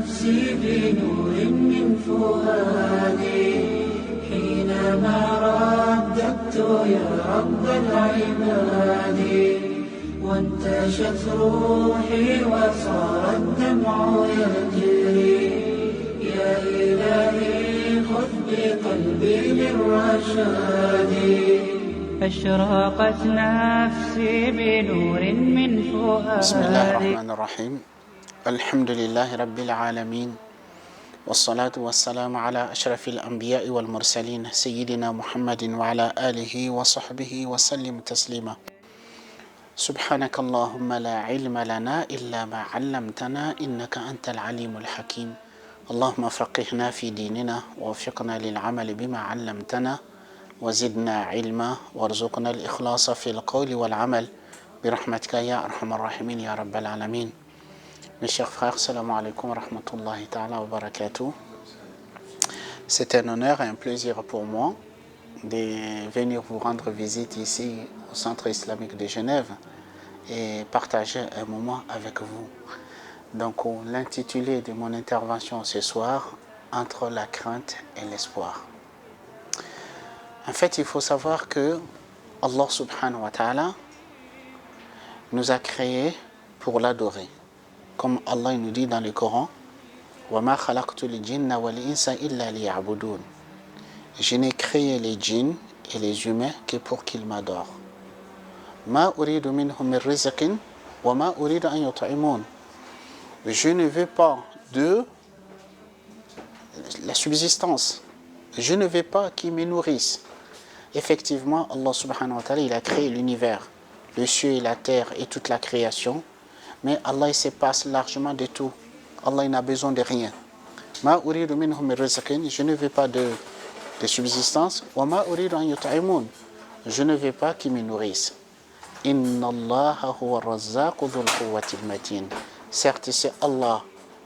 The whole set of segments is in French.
نفسي بنور من فؤادي حينما رددت يا رب العباد وانتشت روحي وصار الدمع يجري يا إلهي خذ بقلبي للرشاد أشرقت نفسي بنور من فؤادي. بسم الله الرحمن الرحيم. الحمد لله رب العالمين والصلاة والسلام على أشرف الأنبياء والمرسلين سيدنا محمد وعلى آله وصحبه وسلم تسليما. سبحانك اللهم لا علم لنا إلا ما علمتنا إنك أنت العليم الحكيم. اللهم فقهنا في ديننا ووفقنا للعمل بما علمتنا وزدنا علما وارزقنا الإخلاص في القول والعمل برحمتك يا أرحم الراحمين يا رب العالمين. Mes chers frères, salam alaikum wa rahmatullahi ta'ala wa barakatuh. C'est un honneur et un plaisir pour moi de venir vous rendre visite ici au Centre islamique de Genève et partager un moment avec vous. Donc l'intitulé de mon intervention ce soir, entre la crainte et l'espoir. En fait, il faut savoir que Allah subhanahu wa ta'ala nous a créés pour l'adorer. Comme Allah nous dit dans le Coran, وَمَا خَلَقْتُ الْجِنَّ وَالْإِنسَ إِلَّا لِيَعْبُدُونَ. Je n'ai créé les djinns et les humains que pour qu'ils m'adorent. مَا أُرِيدُ مِنْهُمْ مِنْ رِزْقٍ وَمَا أُرِيدُ أَنْ يُطْعِمُونَ. Je ne veux pas de la subsistance. Je ne veux pas qu'ils me nourrissent. Effectivement, Allah subhanahu wa ta'ala, il a créé l'univers, le ciel et la terre et toute la création. Mais Allah il se passe largement de tout. Allah il n'a besoin de rien. Ma uridu minhum min rizqin, je ne veux pas de subsistance. Wa ma uridu an yut'imun, je ne veux pas qu'ils me nourrissent. Inna Allaha huwa ar-razzaqu dhul quwwati al-matin. Certes, c'est Allah,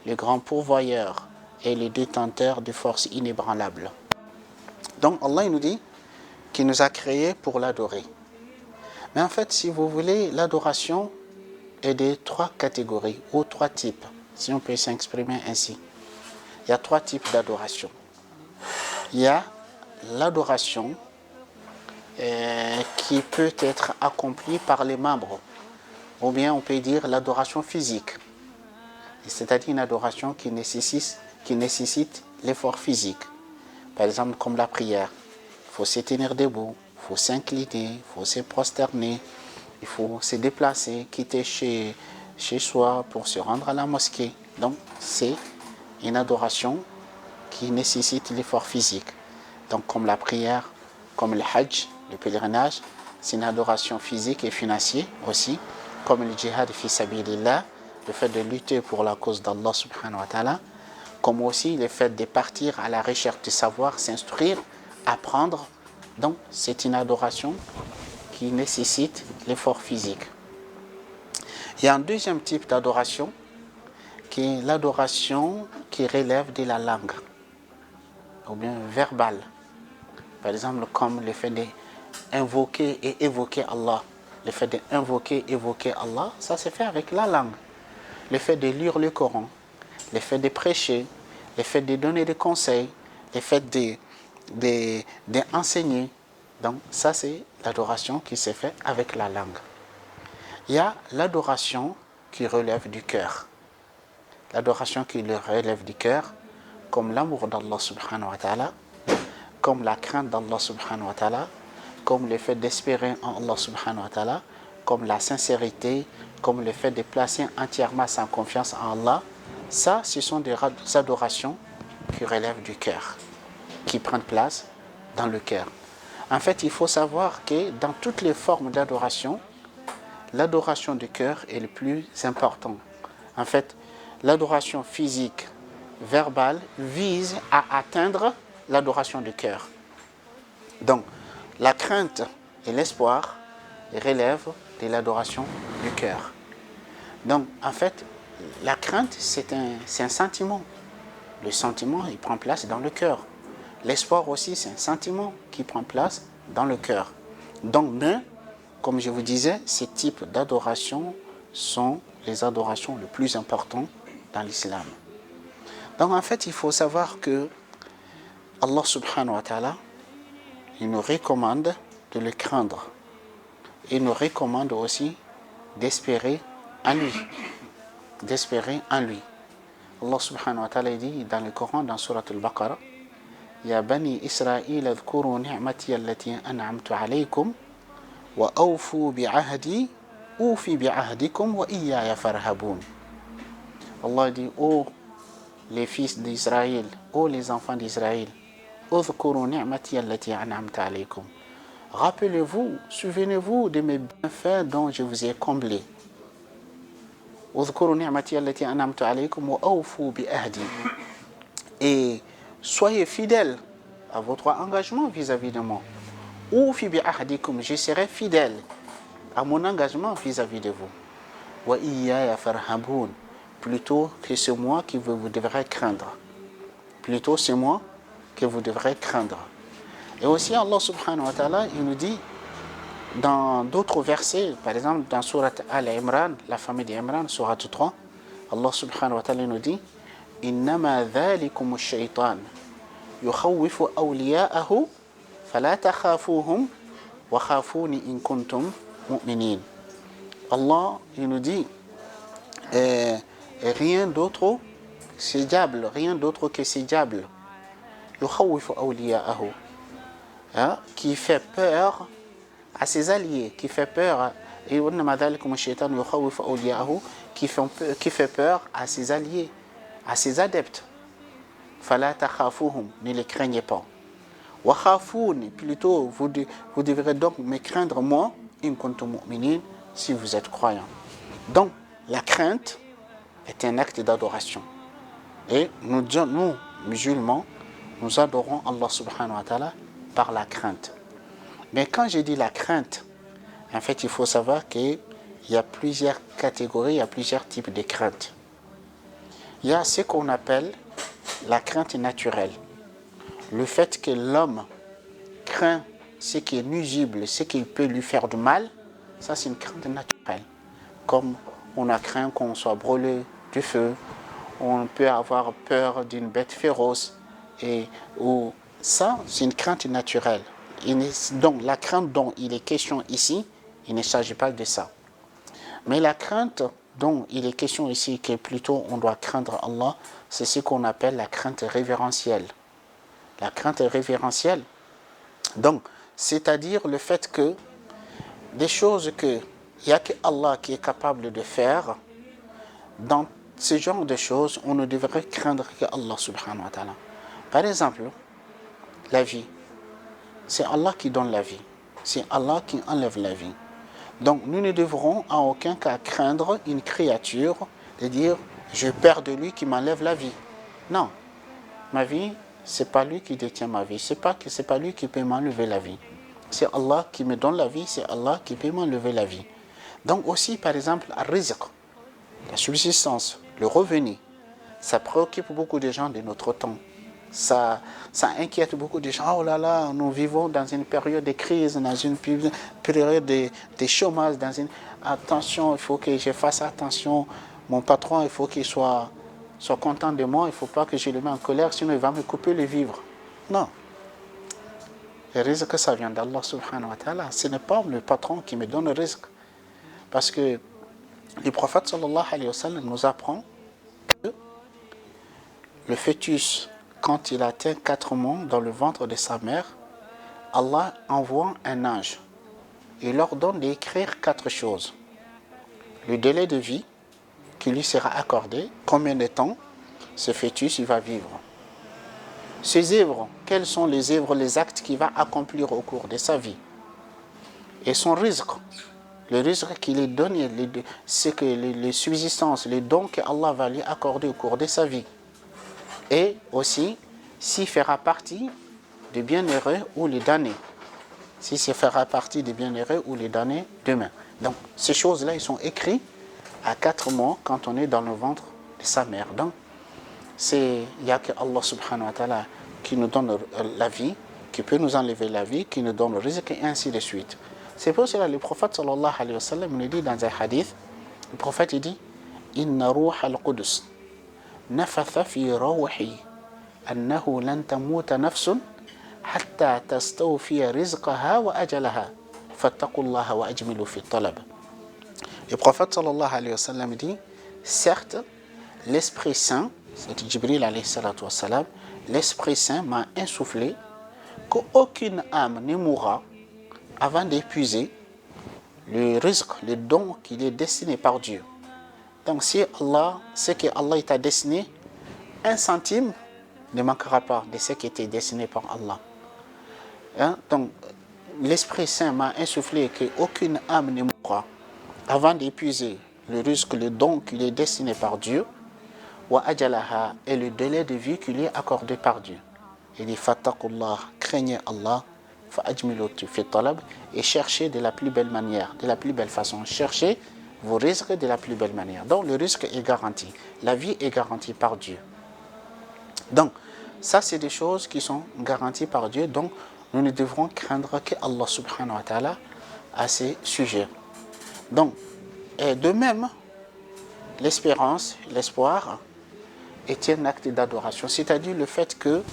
le grand pourvoyeur et le détenteur de forces inébranlables. Donc Allah il nous dit qu'il nous a créés pour l'adorer. Mais en fait, si vous voulez, l'adoration est de trois catégories ou trois types, si on peut s'exprimer ainsi. Il y a trois types d'adoration. Il y a l'adoration qui peut être accomplie par les membres, ou bien on peut dire l'adoration physique, c'est-à-dire une adoration qui nécessite l'effort physique. Par exemple, comme la prière, il faut se tenir debout, il faut s'incliner, il faut se prosterner, il faut se déplacer, quitter chez soi pour se rendre à la mosquée. Donc, c'est une adoration qui nécessite l'effort physique. Donc, comme la prière, comme le hajj, le pèlerinage, c'est une adoration physique et financière aussi. Comme le djihad fi sabilillah, le fait de lutter pour la cause d'Allah subhanahu wa ta'ala. Comme aussi le fait de partir à la recherche du savoir, s'instruire, apprendre. Donc, c'est une adoration qui nécessite l'effort physique. Il y a un deuxième type d'adoration qui est l'adoration qui relève de la langue ou bien verbale. Par exemple, comme le fait d'invoquer et évoquer Allah. Le fait d'invoquer et évoquer Allah, ça se fait avec la langue. Le fait de lire le Coran, le fait de prêcher, le fait de donner des conseils, le fait d'enseigner. Donc ça c'est l'adoration qui se fait avec la langue. Il y a l'adoration qui relève du cœur. L'adoration qui relève du cœur, comme l'amour d'Allah subhanahu wa ta'ala, comme la crainte d'Allah subhanahu wa ta'ala, comme le fait d'espérer en Allah subhanahu wa ta'ala, comme la sincérité, comme le fait de placer entièrement sa confiance en Allah. Ça, ce sont des adorations qui relèvent du cœur, qui prennent place dans le cœur. En fait, il faut savoir que dans toutes les formes d'adoration, l'adoration du cœur est le plus important. En fait, l'adoration physique, verbale, vise à atteindre l'adoration du cœur. Donc, la crainte et l'espoir relèvent de l'adoration du cœur. Donc, en fait, la crainte, c'est un sentiment. Le sentiment, il prend place dans le cœur. L'espoir aussi, c'est un sentiment qui prend place dans le cœur. Donc, mais, comme je vous disais, ces types d'adoration sont les adorations les plus importantes dans l'islam. Donc en fait, il faut savoir que Allah subhanahu wa ta'ala, il nous recommande de le craindre. Il nous recommande aussi d'espérer en lui. D'espérer en lui. Allah subhanahu wa ta'ala dit dans le Coran, dans Surat al-Baqarah, Ya bani Israël, adhkuru ni'mati allati an'amtu alaykum, wa awfu bi'ahdi, oufi bi'ahdikum, wa iyaya farhabun. Allah dit, ô les fils d'Israël, ô les enfants d'Israël, adhkuru ni'mati allati an'amtu alaykum. Rappelez-vous, souvenez-vous de mes bienfaits dont je vous ai comblés. Et soyez fidèles à votre engagement vis-à-vis de moi. Je serai fidèle à mon engagement vis-à-vis de vous. Plutôt que c'est moi que vous devrez craindre. Plutôt c'est moi que vous devrez craindre. Et aussi Allah subhanahu wa ta'ala, il nous dit dans d'autres versets, par exemple dans Surat Al-Imran, la famille d'Imran, Surat 3, Allah subhanahu wa ta'ala nous dit Innama dhalikum ash-shaytan yukhawwifu awliya'ahu fala takhafuhum wa khafuni in kuntum mu'minin. Allah, il nous dit rien d'autre que ces diables yukhawwifu awliya'ahu, qui fait peur à ses alliés, qui fait peur, qui fait peur à ses alliés, à ses adeptes. Fala takhafuhum, ne les craignez pas. Wa khafuni, plutôt vous devrez donc me craindre moi, in kuntum mu'minin, si vous êtes croyants. Donc la crainte est un acte d'adoration. Et nous musulmans, nous adorons Allah subhanahu wa ta'ala par la crainte. Mais quand je dis la crainte, en fait, il faut savoir qu'il y a plusieurs catégories, il y a plusieurs types de craintes. Il y a ce qu'on appelle la crainte naturelle. Le fait que l'homme craint ce qui est nuisible, ce qui peut lui faire du mal, ça c'est une crainte naturelle. Comme on a craint qu'on soit brûlé du feu, on peut avoir peur d'une bête féroce, ou ça c'est une crainte naturelle. Donc la crainte dont il est question ici, il ne s'agit pas de ça. Mais la crainte dont il est question ici, que plutôt on doit craindre Allah, c'est ce qu'on appelle la crainte révérentielle. La crainte révérentielle, donc, c'est-à-dire le fait que des choses que il n'y a que Allah qui est capable de faire, dans ce genre de choses, on ne devrait craindre que Allah subhanahu wa ta'ala. Par exemple, la vie. C'est Allah qui donne la vie. C'est Allah qui enlève la vie. Donc nous ne devrons en aucun cas craindre une créature de dire je perds de lui qui m'enlève la vie. Non. Ma vie, c'est pas lui qui détient ma vie. C'est pas lui qui peut m'enlever la vie. C'est Allah qui me donne la vie, c'est Allah qui peut m'enlever la vie. Donc aussi par exemple, le rizq, la subsistance, le revenu, ça préoccupe beaucoup de gens de notre temps. Ça inquiète beaucoup de gens. Oh là là, nous vivons dans une période de crise, dans une période de chômage, attention, il faut que je fasse attention. Mon patron, il faut qu'il soit content de moi, il ne faut pas que je le mette en colère, sinon il va me couper le vivre. Non. Le risque, ça vient d'Allah subhanahu wa ta'ala. Ce n'est pas le patron qui me donne le risque. Parce que le prophète sallallahu alayhi wa sallam nous apprend que le fœtus, quand il atteint 4 mois dans le ventre de sa mère, Allah envoie un ange. Il leur donne d'écrire 4 choses. Le délai de vie qui lui sera accordé, combien de temps ce fœtus il va vivre. Ses œuvres, quels sont les œuvres, les actes qu'il va accomplir au cours de sa vie. Et son rizq, le rizq qu'il lui donne, c'est que les subsistances, les dons que Allah va lui accorder au cours de sa vie. Et aussi, s'il fera partie des bienheureux ou les damnés. Si ça fera partie des bienheureux ou les damnés demain. Donc, ces choses-là, ils sont écrites à 4 mois quand on est dans le ventre de sa mère. Donc, il n'y a que Allah subhanahu wa ta'ala qui nous donne la vie, qui peut nous enlever la vie, qui nous donne le rizq et ainsi de suite. C'est pour cela que le prophète sallallahu alayhi wa sallam nous dit dans un hadith, le prophète dit Inna ruha al-Qudus نفث في روحي أنه لن تموت نفس حتى تستوفي رزقها وأجلها فاتقوا الله وأجملوا في الطلب. Le prophète sallallahu alayhi wa sallam dit, certes, l'Esprit Saint, c'est Jibril alayhi salatu wa salam, l'Esprit Saint m'a insufflé qu'aucune âme ne mourra avant d'épuiser le rizq, le don qu'il est destiné par Dieu. Donc si Allah, ce que Allah t'a destiné, un centime ne manquera pas de ce qui était destiné par Allah. Hein? Donc l'Esprit Saint m'a insufflé qu'aucune âme ne mourra avant d'épuiser le risque, le don qu'il est destiné par Dieu, wa ajalaha, et le délai de vie qu'il est accordé par Dieu. Il dit fattaqullah, craignez Allah, fa ajmilu fi talab, et cherchez de la plus belle manière, de la plus belle façon. Cherchez vos risques de la plus belle manière. Donc le risque est garanti, la vie est garantie par Dieu. Donc ça c'est des choses qui sont garanties par Dieu. Donc nous ne devrons craindre que Allah subhanahu wa ta'ala à ces sujets. Donc, et de même, l'espérance, l'espoir est un acte d'adoration, c'est-à-dire le fait que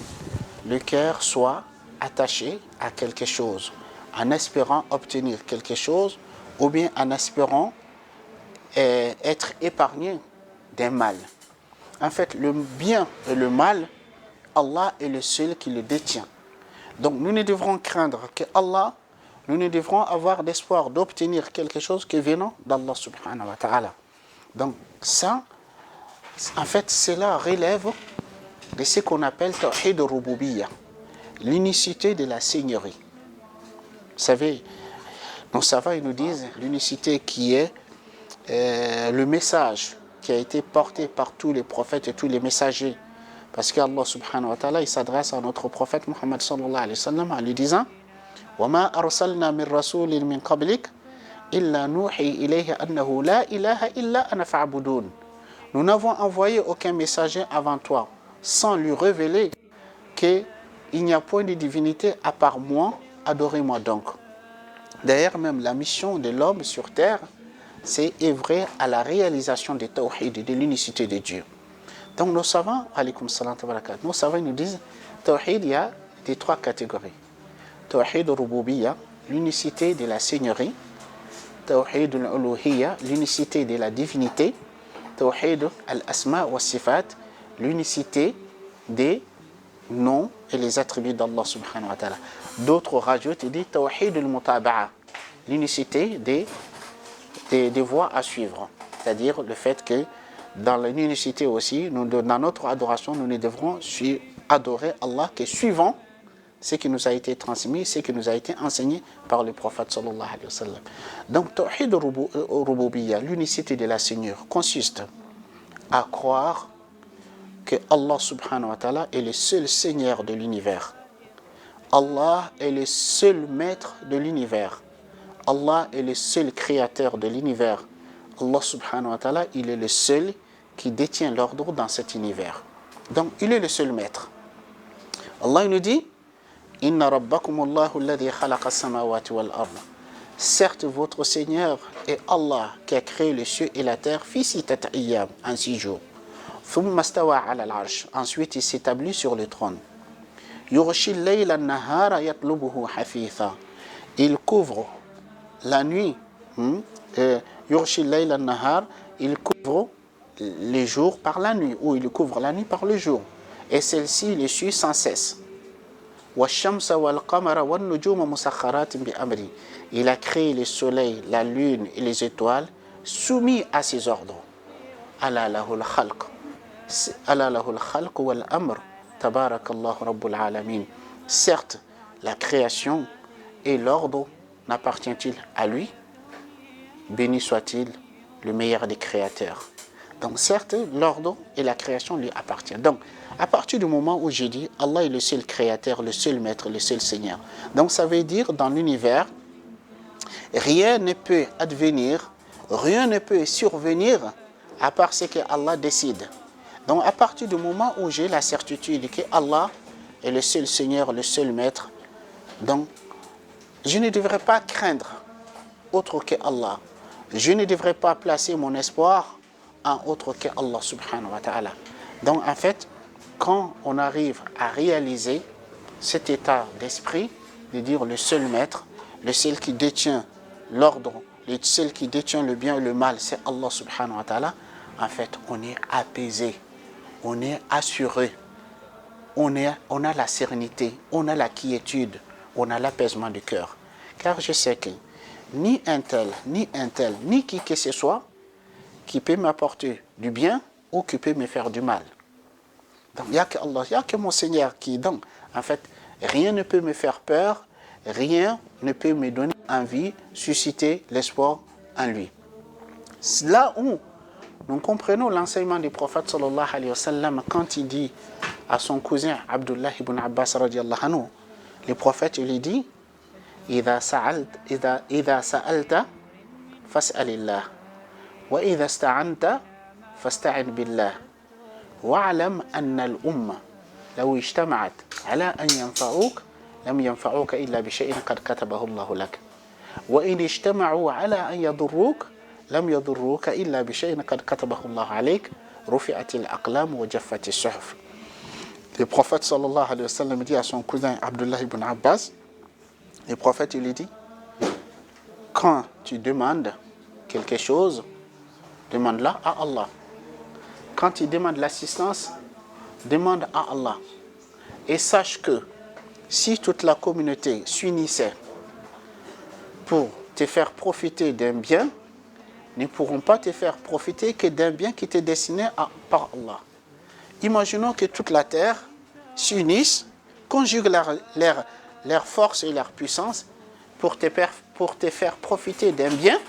le cœur soit attaché à quelque chose, en espérant obtenir quelque chose, ou bien en espérant être épargné d'un mal. En fait, le bien et le mal, Allah est le seul qui le détient. Donc, nous ne devrons craindre que Allah, nous ne devrons avoir d'espoir d'obtenir quelque chose que venant d'Allah subhanahu wa ta'ala. Donc ça, en fait, cela relève de ce qu'on appelle Tawhid al-Rububiyya, l'unicité de la Seigneurie. Vous savez, nos savants ils nous disent l'unicité qui est le message qui a été porté par tous les prophètes et tous les messagers. Parce qu'Allah subhanahu wa ta'ala, il s'adresse à notre prophète Muhammad sallallahu alayhi wa sallam en lui disant وَمَا أَرْسَلْنَا مِنْ رَسُولٍ مِنْ قَبْلِكَ إِلَّا نُوحِي إِلَيْهِ أَنَّهُ لَا إِلَهَ إِلَّا أَنَا فَاعْبُدُونِ. Nous n'avons envoyé aucun messager avant toi sans lui révéler qu'il n'y a point de divinité à part moi, adorez-moi donc. D'ailleurs, même la mission de l'homme sur terre, c'est œuvrer à la réalisation des tawhid, de l'unicité de Dieu. Donc nos savants, alaykoum salam wa barakatuh, nos savants nous disent, tawhid, il y a des trois catégories. Tawhid al-Rububiyya, l'unicité de la Seigneurie. Tawhid al-Uluhiyya, l'unicité de la divinité. Tawhid al-Asma wa Sifat, l'unicité des noms et les attributs d'Allah subhanahu wa ta'ala. D'autres rajoutent et disent Tawhid al-Mutaba'a, l'unicité des voies à suivre. C'est-à-dire le fait que dans l'unicité aussi, dans notre adoration, nous ne devrons adorer Allah que suivant ce qui nous a été transmis, ce qui nous a été enseigné par le prophète sallallahu alayhi wa sallam. Donc, Tawhid al-Rububiyya, l'unicité de la Seigneur, consiste à croire que Allah subhanahu wa ta'ala est le seul Seigneur de l'univers. Allah est le seul maître de l'univers. Allah est le seul créateur de l'univers. Allah subhanahu wa ta'ala, il est le seul qui détient l'ordre dans cet univers. Donc, il est le seul maître. Allah nous dit Inna rabbakum Allahu alladhi khalaqa as-samawati wal ard. Certes, votre Seigneur est Allah qui a créé les cieux et la terre fi sittati ayyam, en 6 jours. Thumma stawa ala al-arsh. Ensuite, il s'établit sur le trône. Yughshi al-layla an-nahara yatlubuhu hafitha. Il couvre la nuit. Yughshi al-layla an-nahar. Il couvre les jours par la nuit, ou il couvre la nuit par le jour. Et celle-ci les suit sans cesse. Il a créé le soleil, la lune et les étoiles soumis à ses ordres. Ala lahul khalq wal amr tabarakallahu rabbul alamin. Certes, la création et l'ordre n'appartient-il à lui? Béni soit-il, le meilleur des créateurs. Donc certes, l'ordre et la création lui appartiennent. Donc, à partir du moment où j'ai dit Allah est le seul créateur, le seul maître, le seul Seigneur. Donc ça veut dire dans l'univers, rien ne peut advenir, rien ne peut survenir à part ce que Allah décide. Donc à partir du moment où j'ai la certitude que Allah est le seul Seigneur, le seul maître, donc je ne devrais pas craindre autre que Allah. Je ne devrais pas placer mon espoir en autre que Allah subhanahu wa ta'ala. Donc en fait, quand on arrive à réaliser cet état d'esprit, de dire le seul maître, le seul qui détient l'ordre, le seul qui détient le bien et le mal, c'est Allah subhanahu wa ta'ala, en fait, on est apaisé, on est assuré, on a la sérénité, on a la quiétude, on a l'apaisement du cœur. Car je sais que ni un tel, ni qui que ce soit, qui peut m'apporter du bien ou qui peut me faire du mal. Donc, il n'y a que Allah, il n'y a que mon Seigneur qui donne. En fait, rien ne peut me faire peur, rien ne peut me donner envie, susciter l'espoir en lui. Là où nous comprenons l'enseignement du prophète sallallahu alayhi wa sallam quand il dit à son cousin Abdullah ibn Abbas radiallahu anhu, le prophète lui dit إذا سألت فاسأل الله وإذا استعنت فاستعن بالله واعلم أن الأمة لو اجتمعت على أن ينفعوك لم ينفعوك إلا بشيء قد كتبه الله لك وإن اجتمعوا على أن يضروك لم يضروك إلا بشيء قد كتبه الله عليك رفعت الأقلام وجفت الصحف. Le prophète sallallahu alayhi wa sallam dit à son cousin Abdullah ibn Abbas, le prophète lui dit, quand tu demandes quelque chose, demande-la à Allah. Quand tu demandes l'assistance, demande à Allah. Et sache que si toute la communauté s'unissait pour te faire profiter d'un bien, ne pourront pas te faire profiter que d'un bien qui t'est destiné par Allah. Imaginons que toute la terre s'unisse, conjugue leur force et leur puissance pour te faire profiter d'un bien.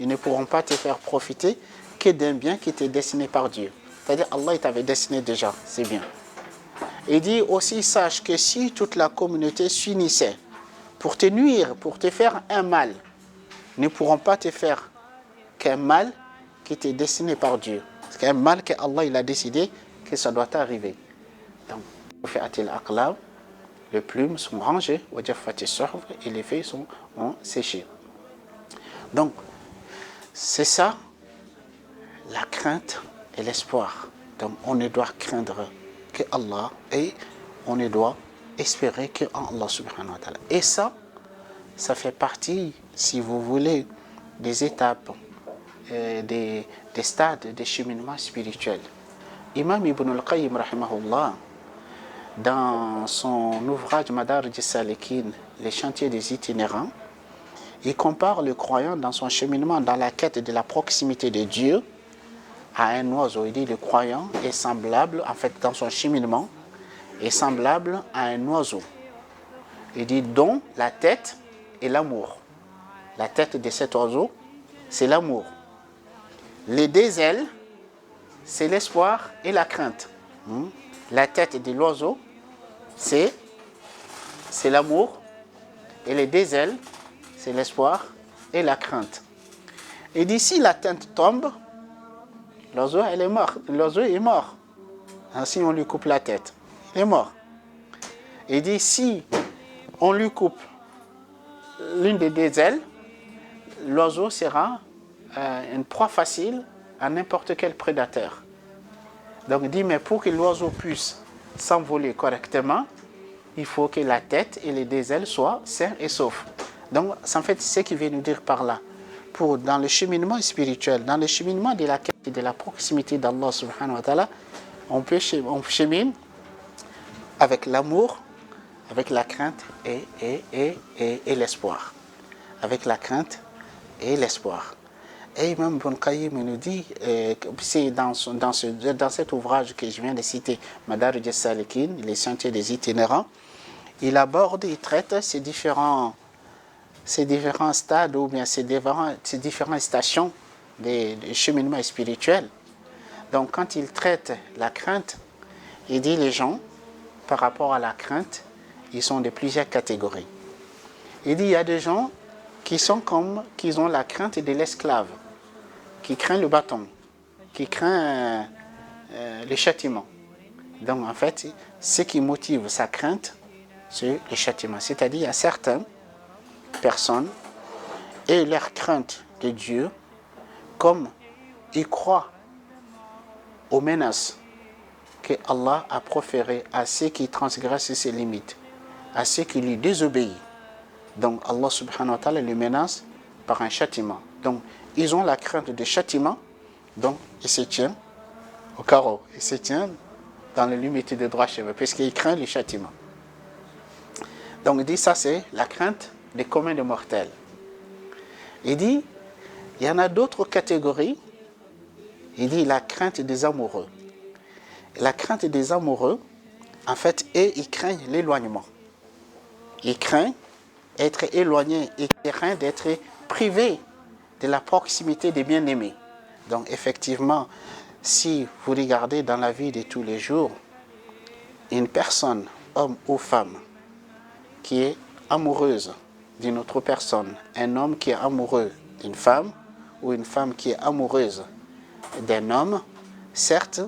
Ils ne pourront pas te faire profiter que d'un bien qui t'est destiné par Dieu. C'est-à-dire Allah il t'avait destiné déjà, c'est bien. Il dit aussi, sache que si toute la communauté s'unissait pour te nuire, pour te faire un mal, ils ne pourront pas te faire qu'un mal qui t'est destiné par Dieu. C'est un mal que Allah il a décidé que ça doit arriver. Donc, les plumes sont rangées, et les feuilles ont séché. Donc, c'est ça, la crainte et l'espoir. Donc, on ne doit craindre que Allah et on ne doit espérer que Allah subhanahu wa ta'ala. Et ça fait partie, si vous voulez, des étapes, des stades de cheminement spirituel. Imam Ibn al-Qayyim, rahimahullah, dans son ouvrage Madarij as-Salikin, les chantiers des itinérants, il compare le croyant dans son cheminement, dans la quête de la proximité de Dieu, à un oiseau. Il dit le croyant est semblable, en fait, dans son cheminement, est semblable à un oiseau. Il dit dont la tête est l'amour. La tête de cet oiseau, c'est l'amour. Les deux ailes, c'est l'espoir et la crainte. La tête de l'oiseau, c'est l'amour. Et les deux ailes, c'est l'espoir et la crainte. Et d'ici la tête tombe, l'oiseau est mort. Si on lui coupe la tête, il est mort. Et dit si on lui coupe l'une des deux ailes, l'oiseau sera une proie facile à n'importe quel prédateur. Donc il dit mais pour que l'oiseau puisse s'envoler correctement, il faut que la tête et les deux ailes soient sains et saufs. Donc en fait c'est ce qu'il veut nous dire par là. Dans le cheminement spirituel, dans le cheminement de la quête et de la proximité d'Allah subhanahu wa ta'ala, on chemine avec l'amour, avec la crainte et l'espoir. Avec la crainte et l'espoir. Et Imam Ibn Qayyim nous dit, c'est dans cet ouvrage que je viens de citer, Madarij as-Salikin, les sentiers des itinérants, il aborde, il traite ces différents stades ou bien ces différentes stations des cheminements spirituels. Donc quand il traite la crainte, il dit les gens, par rapport à la crainte, ils sont de plusieurs catégories. Il dit il y a des gens qui ont la crainte de l'esclave, qui craint le bâton, qui craint le châtiment. Donc en fait, ce qui motive sa crainte, c'est le châtiment. C'est-à-dire il y a certaines personnes et leur crainte de Dieu, comme ils croient aux menaces que Allah a proférées à ceux qui transgressent ses limites, à ceux qui lui désobéissent. Donc Allah subhanahu wa ta'ala les menace par un châtiment. Donc ils ont la crainte du châtiment, donc ils se tiennent au carreau, ils se tiennent dans les limites de droit chemin, puisqu'ils craignent le châtiment. Donc il dit ça c'est la crainte des communs des mortels. Il dit, il y en a d'autres catégories. Il dit la crainte des amoureux. La crainte des amoureux, en fait, ils craignent l'éloignement. Ils craignent être éloignés, ils craignent d'être privés de la proximité des bien-aimés. Donc effectivement, si vous regardez dans la vie de tous les jours, une personne, homme ou femme, qui est amoureuse d'une autre personne, un homme qui est amoureux d'une femme ou une femme qui est amoureuse d'un homme, certes,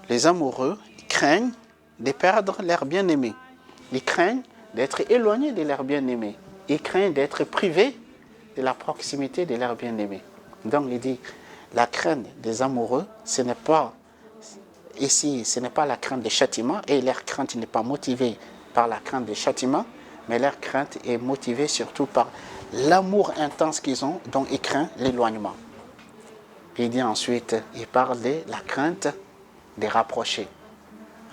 les amoureux craignent de perdre leur bien-aimé. Ils craignent d'être éloignés de leur bien-aimé. Ils craignent d'être privés de la proximité de leur bien-aimé. Donc il dit, la crainte des amoureux, ce n'est pas ici, ce n'est pas la crainte des châtiments, et leur crainte n'est pas motivée par la crainte des châtiments, mais leur crainte est motivée surtout par l'amour intense qu'ils ont, dont ils craignent l'éloignement. Puis il dit ensuite, il parle de la crainte des rapprochés.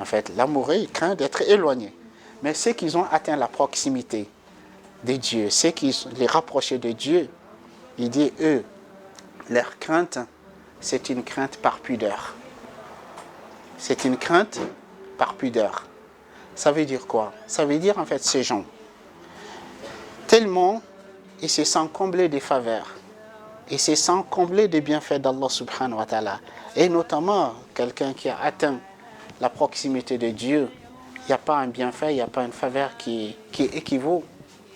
En fait, l'amoureux, il craint d'être éloigné. Mais ceux qui ont atteint la proximité de Dieu, ceux qui les rapprochés de Dieu, il dit, eux, leur crainte, c'est une crainte par pudeur. C'est une crainte par pudeur. Ça veut dire quoi? Ça veut dire en fait ces gens, tellement ils se sentent comblés des faveurs, ils se sentent comblés des bienfaits d'Allah subhanahu wa ta'ala. Et notamment, quelqu'un qui a atteint la proximité de Dieu, il n'y a pas un bienfait, il n'y a pas une faveur qui équivaut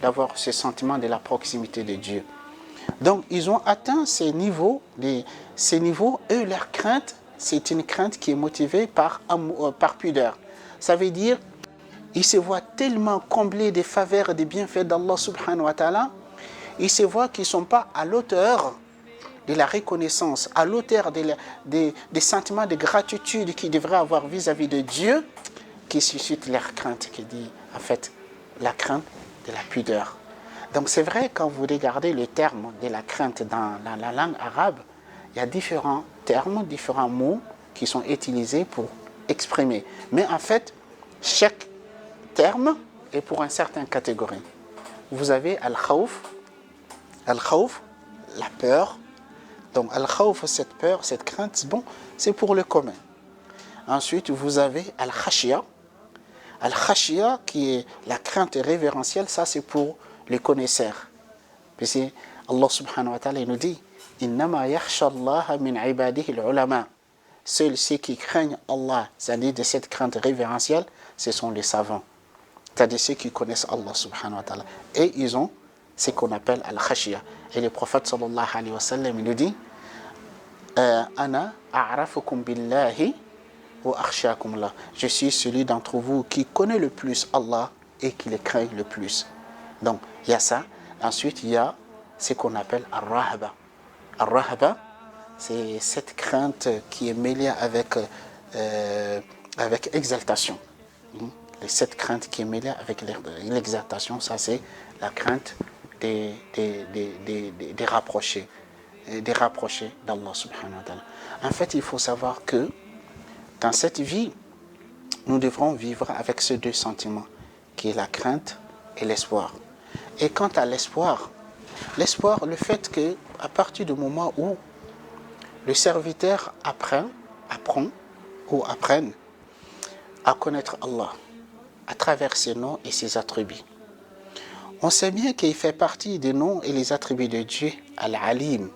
d'avoir ce sentiment de la proximité de Dieu. Donc, ils ont atteint ces niveaux, eux, leur crainte, c'est une crainte qui est motivée par pudeur. Ça veut dire, ils se voient tellement comblés des faveurs et des bienfaits d'Allah subhanahu wa ta'ala, ils se voient qu'ils ne sont pas à l'auteur de la reconnaissance, à l'auteur des sentiments de gratitude qu'ils devraient avoir vis-à-vis de Dieu, qui suscite leur crainte, qui dit, en fait, la crainte de la pudeur. Donc c'est vrai, quand vous regardez le terme de la crainte dans la langue arabe, il y a différents termes, différents mots qui sont utilisés pour exprimer. Mais en fait, chaque terme est pour une certaine catégorie. Vous avez al-khawf, la peur. Donc al-khawf, cette peur, cette crainte, bon, c'est pour le commun. Ensuite, vous avez al-khashya. Al-khashya, qui est la crainte révérentielle, ça c'est pour les connaisseurs. Puis Allah subhanahu wa ta'ala nous dit, innama yakhsha Allah min ibadihi al-ulama. Seuls ceux qui craignent Allah, c'est-à-dire de cette crainte révérentielle, ce sont les savants. C'est-à-dire ceux qui connaissent Allah subhanahu wa ta'ala. Et ils ont ce qu'on appelle al-khashya. Et le prophète sallallahu alayhi wa sallam, il nous dit, ana a'rafukum billahi wa akhshakum Allah. Je suis celui d'entre vous qui connaît le plus Allah et qui le craint le plus. Donc, il y a ça. Ensuite, il y a ce qu'on appelle al-rahba. Al-rahba, c'est cette crainte qui est mêlée avec exaltation. Cette crainte qui est mêlée avec l'exaltation, ça c'est la crainte des rapprochés, d'Allah subhanahu wa ta'ala. En fait, il faut savoir que dans cette vie, nous devrons vivre avec ces deux sentiments, qui est la crainte et l'espoir. Et quant à l'espoir, le fait qu'à partir du moment où le serviteur apprend à connaître Allah à travers ses noms et ses attributs, on sait bien qu'il fait partie des noms et les attributs de Dieu, Al-Alim,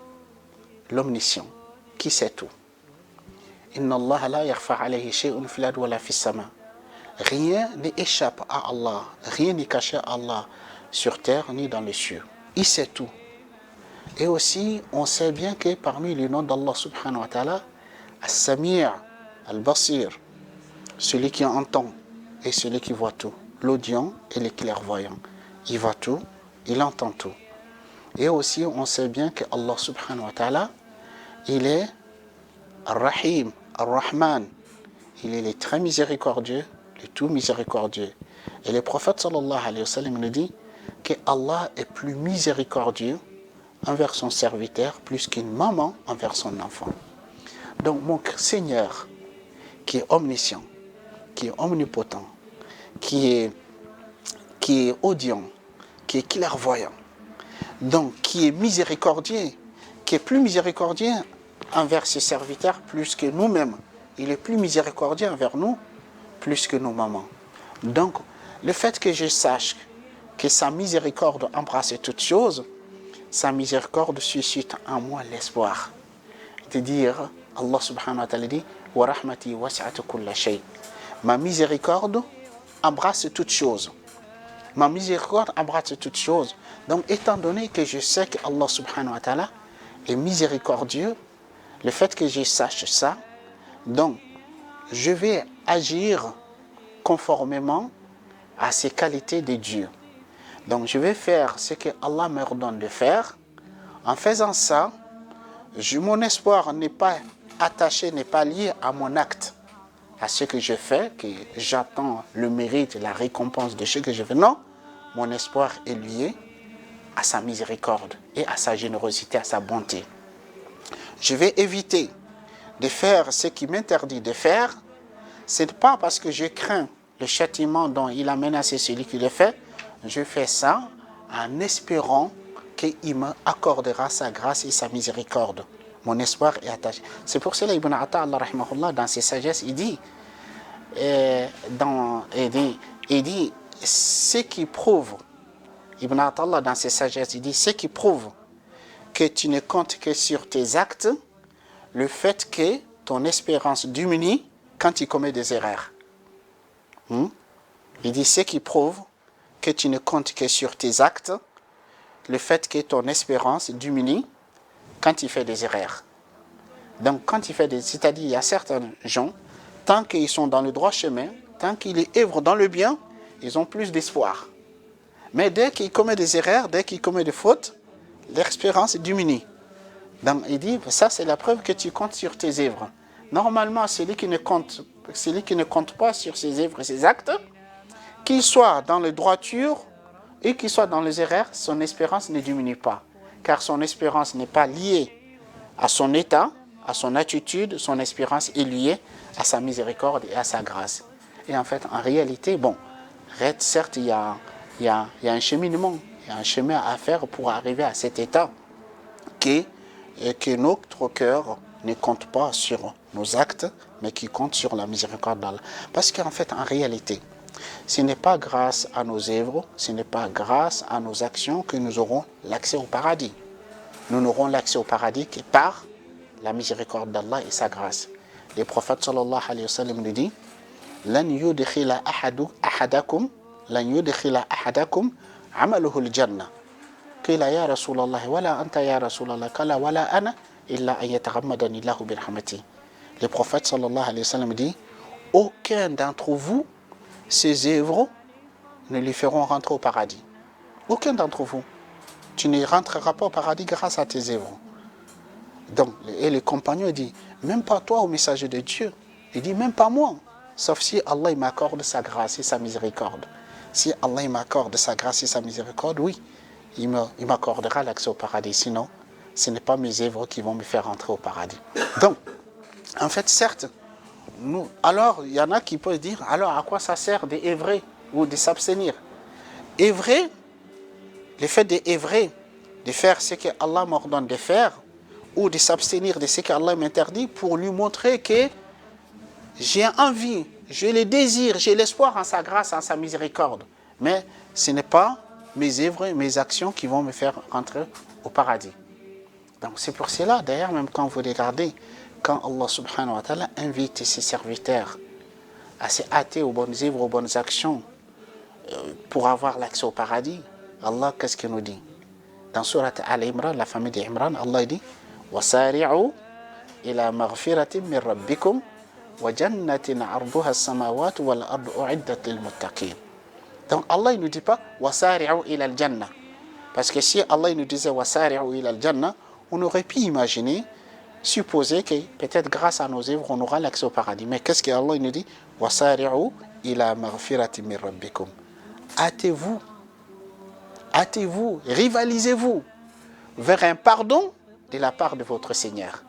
l'omniscient, qui sait tout. Inna Allah la yakhfa alayhi shay'un fil ardi wala fis sama. Rien n'échappe à Allah, rien n'est caché à Allah sur terre ni dans les cieux. Il sait tout. Et aussi, on sait bien que parmi les noms d'Allah subhanahu wa ta'ala, As-Sami' Al-Basir, celui qui entend et celui qui voit tout, l'audient et le clairvoyant. Il voit tout, il entend tout. Et aussi, on sait bien que Allah subhanahu wa ta'ala, il est Ar-Rahim, Ar-Rahman. il est le très miséricordieux, le tout miséricordieux. Et le prophète sallallahu alayhi wa sallam nous dit que Allah est plus miséricordieux envers son serviteur plus qu'une maman envers son enfant. Donc mon Seigneur, qui est omniscient, qui est omnipotent, qui est audient, qui est clairvoyant, donc qui est miséricordieux, qui est plus miséricordieux envers ses serviteurs plus que nous-mêmes. Il est plus miséricordieux envers nous plus que nos mamans. Donc, le fait que je sache que sa miséricorde embrasse toutes choses, sa miséricorde suscite en moi l'espoir. De dire, Allah subhanahu wa ta'ala dit, wa rahmati wasi'at kulla shay. Ma miséricorde embrasse toutes choses. Ma miséricorde embrasse toutes choses. Donc, étant donné que je sais que Allah subhanahu wa ta'ala est miséricordieux, le fait que je sache ça, donc, je vais agir conformément à ces qualités de Dieu. Donc, je vais faire ce que Allah me ordonne de faire. En faisant ça, mon espoir n'est pas attaché, n'est pas lié à mon acte, à ce que je fais, que j'attends le mérite, la récompense de ce que je fais. Non, mon espoir est lié à sa miséricorde et à sa générosité, à sa bonté. Je vais éviter de faire ce qui m'interdit de faire. Ce n'est pas parce que je crains le châtiment dont il a menacé celui qui le fait. Je fais ça en espérant qu'il me accordera sa grâce et sa miséricorde. Mon espoir est attaché. C'est pour cela Ibn Atta, Allah rahimahullah, dans ses sagesses, il dit, ce qui prouve, Ibn Atta, Allah, dans ses sagesses, il dit, ce qui prouve que tu ne comptes que sur tes actes, le fait que ton espérance diminue quand tu commets des erreurs. Il dit, ce qui prouve que tu ne comptes que sur tes actes, le fait que ton espérance diminue quand tu fais des erreurs. Donc, quand tu fais c'est-à-dire, il y a certains gens, tant qu'ils sont dans le droit chemin, tant qu'ils œuvrent dans le bien, ils ont plus d'espoir. Mais dès qu'ils commettent des erreurs, dès qu'ils commettent des fautes, l'espérance diminue. Donc, il dit, ça c'est la preuve que tu comptes sur tes œuvres. Normalement, celui qui ne compte pas sur ses œuvres et ses actes, qu'il soit dans la droiture et qu'il soit dans les erreurs, son espérance ne diminue pas. Car son espérance n'est pas liée à son état, à son attitude, son espérance est liée à sa miséricorde et à sa grâce. Et en fait, en réalité, bon, certes, il y a un cheminement, il y a un chemin à faire pour arriver à cet état que notre cœur ne compte pas sur nos actes, mais qui compte sur la miséricorde d'Allah. Parce qu'en fait, en réalité, ce n'est pas grâce à nos œuvres, ce n'est pas grâce à nos actions que nous aurons l'accès au paradis. Nous n'aurons l'accès au paradis que par la miséricorde d'Allah et sa grâce. Le prophète sallallahu alayhi wa sallam nous dit lan yudkhila ahadakum amaluhu al-jannah. Qila ya Rasulallah wala anta ya Rasulallah qala wala ana illa an yataghammadani Allahu bi rahmatihi. Le prophète sallallahu alayhi wa sallam dit aucun d'entre vous ses œuvres ne lui feront rentrer au paradis. Aucun d'entre vous. Tu ne rentreras pas au paradis grâce à tes œuvres. Donc, et le compagnon dit, même pas toi au messager de Dieu. Il dit, même pas moi. Sauf si Allah m'accorde sa grâce et sa miséricorde. Si Allah m'accorde sa grâce et sa miséricorde, oui, il m'accordera l'accès au paradis. Sinon, ce n'est pas mes œuvres qui vont me faire rentrer au paradis. Donc, en fait, certes, alors, il y en a qui peuvent dire, alors à quoi ça sert d'œuvrer ou de s'abstenir? Œuvrer, le fait d'œuvrer, de faire ce que Allah m'ordonne de faire, ou de s'abstenir de ce qu'Allah m'interdit, pour lui montrer que j'ai envie, j'ai le désir, j'ai l'espoir en sa grâce, en sa miséricorde. Mais ce n'est pas mes œuvres, mes actions qui vont me faire rentrer au paradis. Donc c'est pour cela, d'ailleurs, même quand vous regardez, quand Allah subhanahu wa ta'ala invite ses serviteurs à se hâter aux bonnes œuvres, aux bonnes actions pour avoir l'accès au paradis, Allah, qu'est-ce qu'il nous dit? Dans Surat Al-Imran, la famille d'Imran, Allah dit وَسَارِعُوا إِلَى مَغْفِرَةٍ مِّن رَبِّكُمْ وَجَنَّةٍ عَرْضُهَا السَّمَاوَاتُ وَالْأَرْضُ أُعِدَّتْ لِلْمُتَّقِينَ. Donc Allah ne nous dit pas وَسَارِعُوا إِلَى الْجَنَّةِ. Parce que si Allah nous disait وَسَارِعُوا إِلَى الْجَنَّةِ, on aurait pu imaginer supposer que peut-être grâce à nos œuvres, on aura l'accès au paradis. Mais qu'est-ce qu'Allah nous dit? وَسَارِعُوا إِلَى مَغْفِرَةٍ مِّن رَبِّكُمْ. Hâtez-vous, rivalisez-vous vers un pardon de la part de votre Seigneur.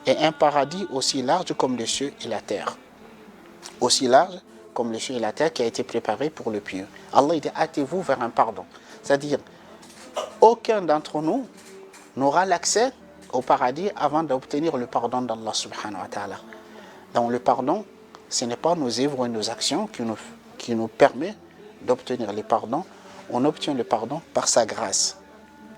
Et un paradis aussi large comme les cieux et la terre. Aussi large comme les cieux et la terre qui a été préparé pour le pieux. Allah dit hâtez-vous vers un pardon. C'est-à-dire, aucun d'entre nous n'aura l'accès au paradis avant d'obtenir le pardon d'Allah subhanahu wa ta'ala. Donc le pardon, ce n'est pas nos œuvres et nos actions qui nous permet d'obtenir le pardon. On obtient le pardon par sa grâce,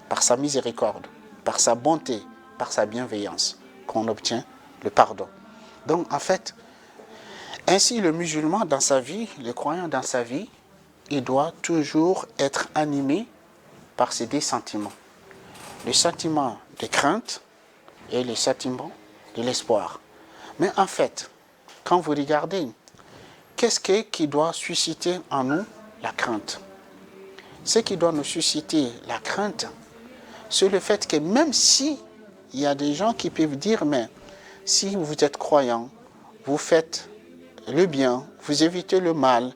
par sa miséricorde, par sa bonté, par sa bienveillance, qu'on obtient le pardon. Donc en fait, ainsi le musulman dans sa vie, le croyant dans sa vie, il doit toujours être animé par ces deux sentiments. Le sentiment de crainte et le sentiment de l'espoir. Mais en fait, quand vous regardez, qu'est-ce qui doit susciter en nous la crainte? Ce qui doit nous susciter la crainte, c'est le fait que même si il y a des gens qui peuvent dire, mais si vous êtes croyant, vous faites le bien, vous évitez le mal,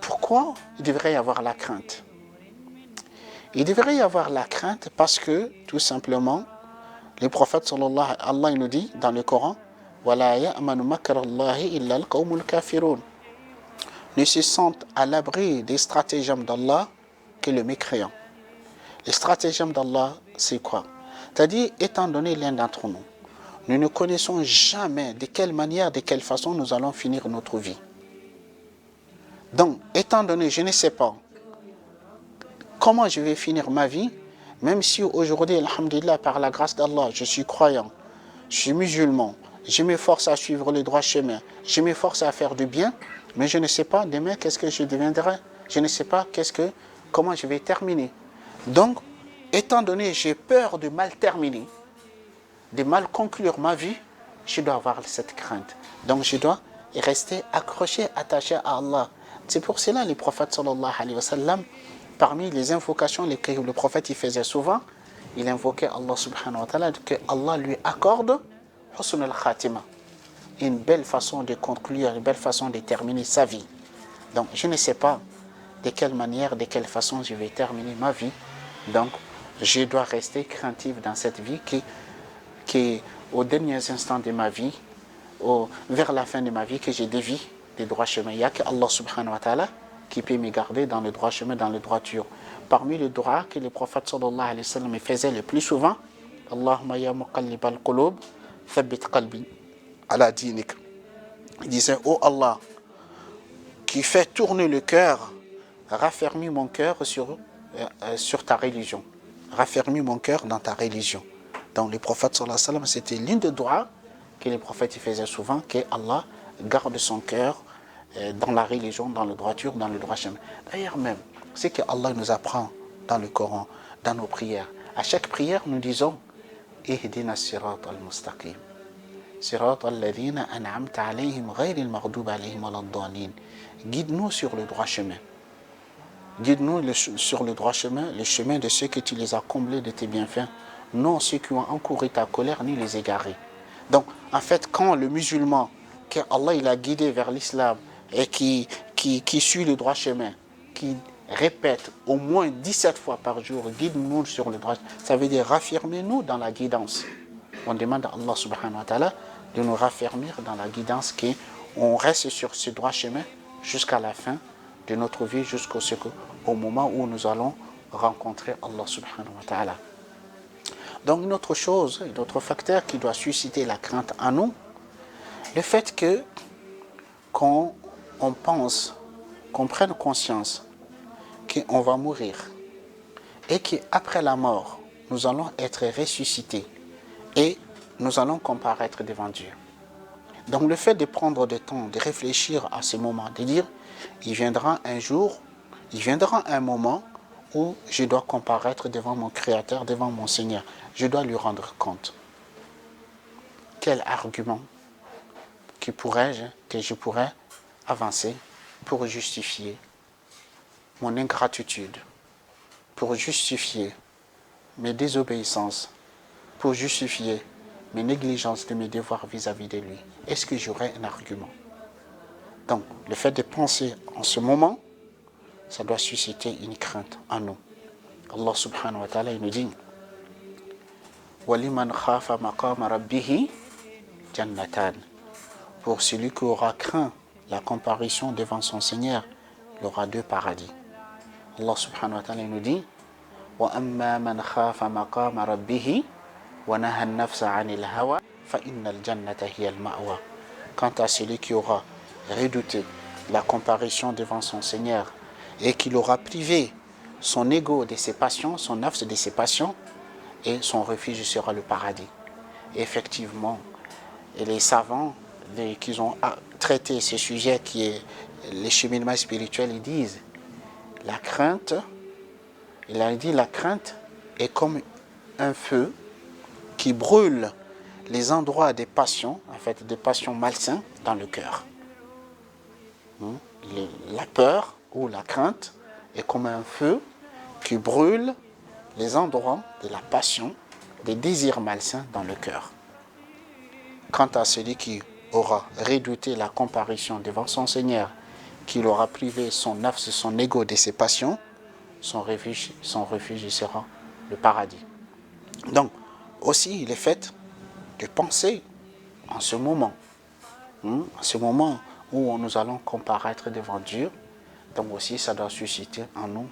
pourquoi il devrait y avoir la crainte? Il devrait y avoir la crainte parce que, tout simplement, le prophète sallallahu alayhi wa sallam, Allah nous dit dans le Coran, وَلَا يَأْمَنُ مَكْرَ اللَّهِ إِلَّا الْقَوْمُ الْكَافِرُونَ. Ne se sentent à l'abri des stratagèmes d'Allah que le mécréant. Les stratagèmes d'Allah, c'est quoi? C'est-à-dire, étant donné l'un d'entre nous, nous ne connaissons jamais de quelle manière, de quelle façon nous allons finir notre vie. Donc, étant donné, je ne sais pas comment je vais finir ma vie, même si aujourd'hui, alhamdulillah, par la grâce d'Allah, je suis croyant, je suis musulman, je m'efforce à suivre le droit chemin, je m'efforce à faire du bien, mais je ne sais pas demain qu'est-ce que je deviendrai, je ne sais pas comment je vais terminer. Donc, étant donné j'ai peur de mal terminer, de mal conclure ma vie, je dois avoir cette crainte. Donc je dois rester accroché, attaché à Allah. C'est pour cela les prophètes sallallahu alayhi wa sallam, parmi les invocations que le prophète il faisait souvent, il invoquait Allah subhanahu wa ta'ala, que Allah lui accorde husn al-khatima, une belle façon de conclure, une belle façon de terminer sa vie. Donc je ne sais pas de quelle manière, de quelle façon je vais terminer ma vie. Donc je dois rester craintif dans cette vie qui aux derniers instants de ma vie, vers la fin de ma vie, que je dévie des droits chemins. Il n'y a que Allah subhanahu wa ta'ala qui peut me garder dans le droit chemin, dans le droiture. Parmi les droits que le prophète sallallahu alayhi wa sallam faisait le plus souvent, Allahumma ya muqallibal qulub, thabbit qalbi ala dinik. Il disait, oh Allah, qui fait tourner le cœur, raffermis mon cœur sur ta religion. Raffermis mon cœur dans ta religion. Donc le prophète sallallahu alayhi wa sallam, c'était l'une des doigts que les prophètes faisaient souvent, que Allah garde son cœur dans la religion, dans la droiture, dans le droit chemin. D'ailleurs même, c'est que Allah nous apprend dans le Coran, dans nos prières. À chaque prière, nous disons Ihdina sirat al-mustaqim. Sirat al-ladhina an'amta alayhim ghayri al-maghdub alayhim wal-dhalin. Guide-nous sur le droit chemin. Guide-nous sur le droit chemin, le chemin de ceux que tu les as comblés de tes bienfaits, non ceux qui ont encouru ta colère ni les égarés. Donc, en fait, quand le musulman, que Allah il a guidé vers l'islam et qui suit le droit chemin, qui répète au moins 17 fois par jour, guide-nous sur le droit chemin, ça veut dire raffirmez-nous dans la guidance. On demande à Allah subhanahu wa ta'ala de nous raffermir dans la guidance, qu'on reste sur ce droit chemin jusqu'à la fin de notre vie, jusqu'au moment où nous allons rencontrer Allah subhanahu wa ta'ala. Donc une autre chose, un autre facteur qui doit susciter la crainte en nous, le fait qu'on pense, qu'on prenne conscience qu'on va mourir et qu'après la mort, nous allons être ressuscités et nous allons comparaître devant Dieu. Donc le fait de prendre du temps, de réfléchir à ce moment, de dire, il viendra un jour, il viendra un moment où je dois comparaître devant mon Créateur, devant mon Seigneur. Je dois lui rendre compte. Quel argument que je pourrais avancer pour justifier mon ingratitude, pour justifier mes désobéissances, pour justifier mes négligences de mes devoirs vis-à-vis de lui, est-ce que j'aurai un argument? Donc, le fait de penser en ce moment, ça doit susciter une crainte en nous. Allah subhanahu wa ta'ala, il nous dit وَلِمَنْ خَافَ مَقَامَ رَبِّهِ جَنَّتَانِ. Pour celui qui aura craint la comparaison devant son Seigneur, il aura 2 paradis. Allah subhanahu wa ta'ala nous dit وَأَمَّا مَنْ خَافَ مَقَامَ رَبِّهِ وَنَهَى النَّفْسَ عَنِ الْهَوَى فَإِنَّ الْجَنَّةَ هِيَ الْمَأْوَى. Quant à celui qui aura redouté la comparaison devant son Seigneur et qu'il aura privé son ego de ses passions, son nafs de ses passions, et son refuge sera le paradis. Et effectivement, les savants qui ont traité ce sujet qui est les cheminements spirituels, ils disent la crainte, il a dit la crainte est comme un feu qui brûle les endroits des passions, en fait des passions malsaines dans le cœur. La peur ou la crainte est comme un feu qui brûle les endroits de la passion, des désirs malsains dans le cœur. Quant à celui qui aura redouté la comparaison devant son Seigneur, qu'il aura privé son nafs, son ego de ses passions, son refuge sera le paradis. Donc, aussi, il est fait de penser en ce moment où nous allons comparaître devant Dieu, donc aussi ça doit susciter en nous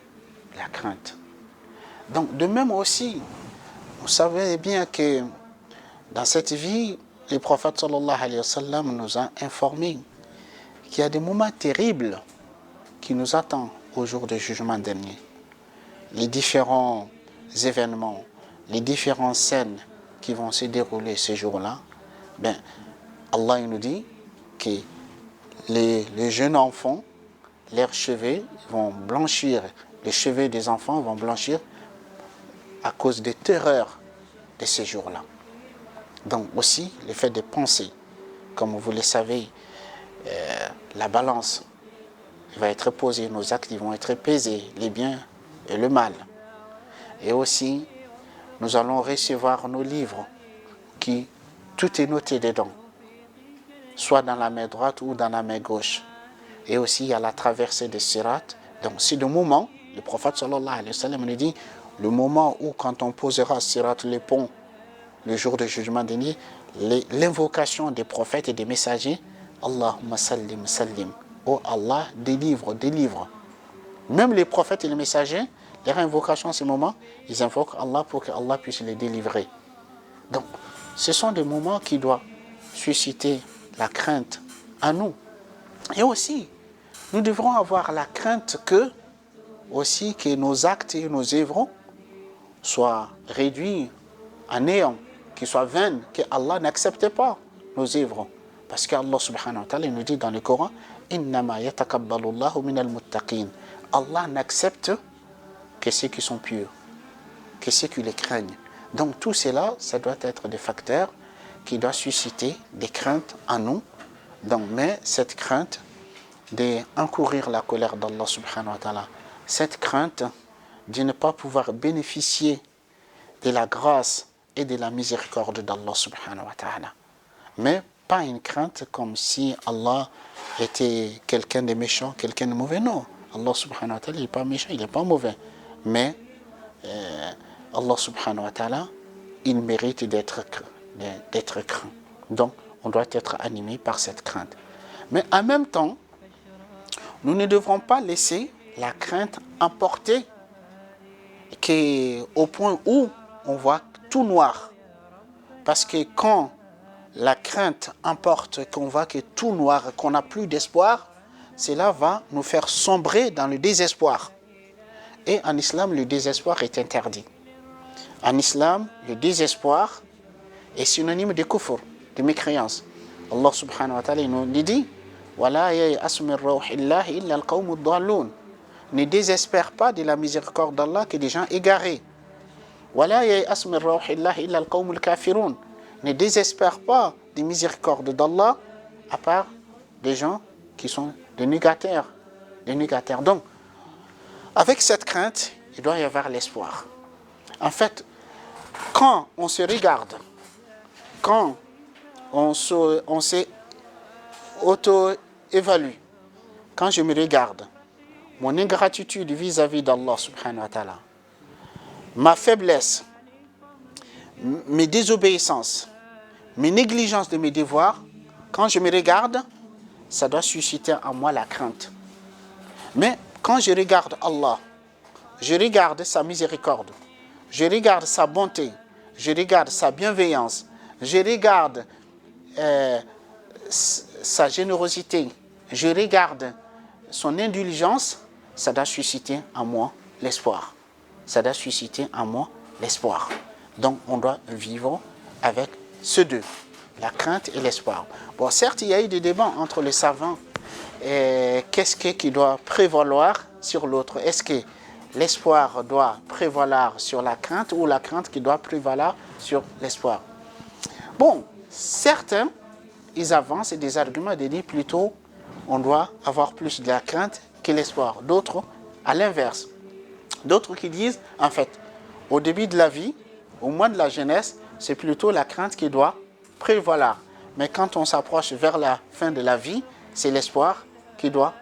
la crainte. Donc de même aussi, vous savez bien que dans cette vie, le prophète sallallahu alayhi wa sallam nous a informé qu'il y a des moments terribles qui nous attendent au jour du jugement dernier. Les différents événements, les différentes scènes qui vont se dérouler ce jour-là, Allah nous dit que les jeunes enfants, leurs cheveux vont blanchir, les cheveux des enfants vont blanchir à cause des terreurs de ces jours-là. Donc aussi, le fait de penser, comme vous le savez, la balance va être posée, nos actes vont être pesés, les biens et le mal. Et aussi, nous allons recevoir nos livres qui, tout est noté dedans, soit dans la main droite ou dans la main gauche. Et aussi, il y a la traversée des Sirat. Donc, c'est le moment, le prophète sallallahu alayhi wa sallam nous dit, le moment où, quand on posera Sirat, le pont, le jour du jugement dernier, l'invocation des prophètes et des messagers, Allahumma sallim, sallim. Oh Allah, délivre, délivre. Même les prophètes et les messagers, leur invocation à ce moment, ils invoquent Allah pour que Allah puisse les délivrer. Donc, ce sont des moments qui doivent susciter la crainte à nous. Et aussi, nous devrons avoir la crainte que nos actes et nos œuvres soient réduits à néant, qu'ils soient vains, que Allah n'accepte pas nos œuvres. Parce qu'Allah subhanahu wa ta'ala nous dit dans le Coran, Innama yatakabbalu Allahu minal muttaqin. Allah n'accepte que ceux qui sont purs, que ceux qui les craignent. Donc tout cela, ça doit être des facteurs qui doivent susciter des craintes en nous. Donc, mais cette crainte d'encourir la colère d'Allah subhanahu wa ta'ala, cette crainte de ne pas pouvoir bénéficier de la grâce et de la miséricorde d'Allah subhanahu wa ta'ala. Mais pas une crainte comme si Allah était quelqu'un de méchant, quelqu'un de mauvais. Non, Allah subhanahu wa ta'ala, il n'est pas méchant, il n'est pas mauvais. Mais Allah subhanahu wa ta'ala, il mérite d'être craint. Donc, on doit être animé par cette crainte. Mais en même temps, nous ne devrons pas laisser la crainte emporter au point où on voit tout noir. Parce que quand la crainte emporte qu'on voit que tout noir, qu'on n'a plus d'espoir, cela va nous faire sombrer dans le désespoir. Et en islam, le désespoir est interdit. En islam, le désespoir est synonyme de kufr, de mécréance. Allah subhanahu wa ta'ala nous dit وَلَا يَيْأَسُ مِنْ رَوْحِ اللَّهِ إِلَّا الْقَوْمُ الضَّالُّونَ. Ne désespère pas de la miséricorde d'Allah que des gens égarés. وَلَا يَيْأَسُ مِنْ رَوْحِ اللَّهِ إِلَّا الْقَوْمُ الْكَافِرُونَ. Ne désespère pas des miséricordes d'Allah à part des gens qui sont des négateurs. Donc, avec cette crainte, il doit y avoir l'espoir. En fait, quand on se regarde quand on s'est auto-évalue, quand je me regarde, mon ingratitude vis-à-vis d'Allah subhanahu wa ta'ala, ma faiblesse, mes désobéissances, mes négligences de mes devoirs, quand je me regarde, ça doit susciter en moi la crainte. Mais quand je regarde Allah, je regarde sa miséricorde, je regarde sa bonté, je regarde sa bienveillance, je regarde sa générosité, je regarde son indulgence, ça doit susciter en moi l'espoir. Ça doit susciter en moi l'espoir. Donc on doit vivre avec ces deux, la crainte et l'espoir. Bon, certes, il y a eu des débats entre les savants. Qu'est-ce qui doit prévaloir sur l'autre? Est-ce que l'espoir doit prévaloir sur la crainte ou la crainte qui doit prévaloir sur l'espoir? Bon, certains, ils avancent des arguments de dire plutôt on doit avoir plus de la crainte que l'espoir. D'autres, à l'inverse. D'autres qui disent, en fait, au début de la vie, au moins de la jeunesse, c'est plutôt la crainte qui doit prévaloir. Mais quand on s'approche vers la fin de la vie, c'est l'espoir qui doit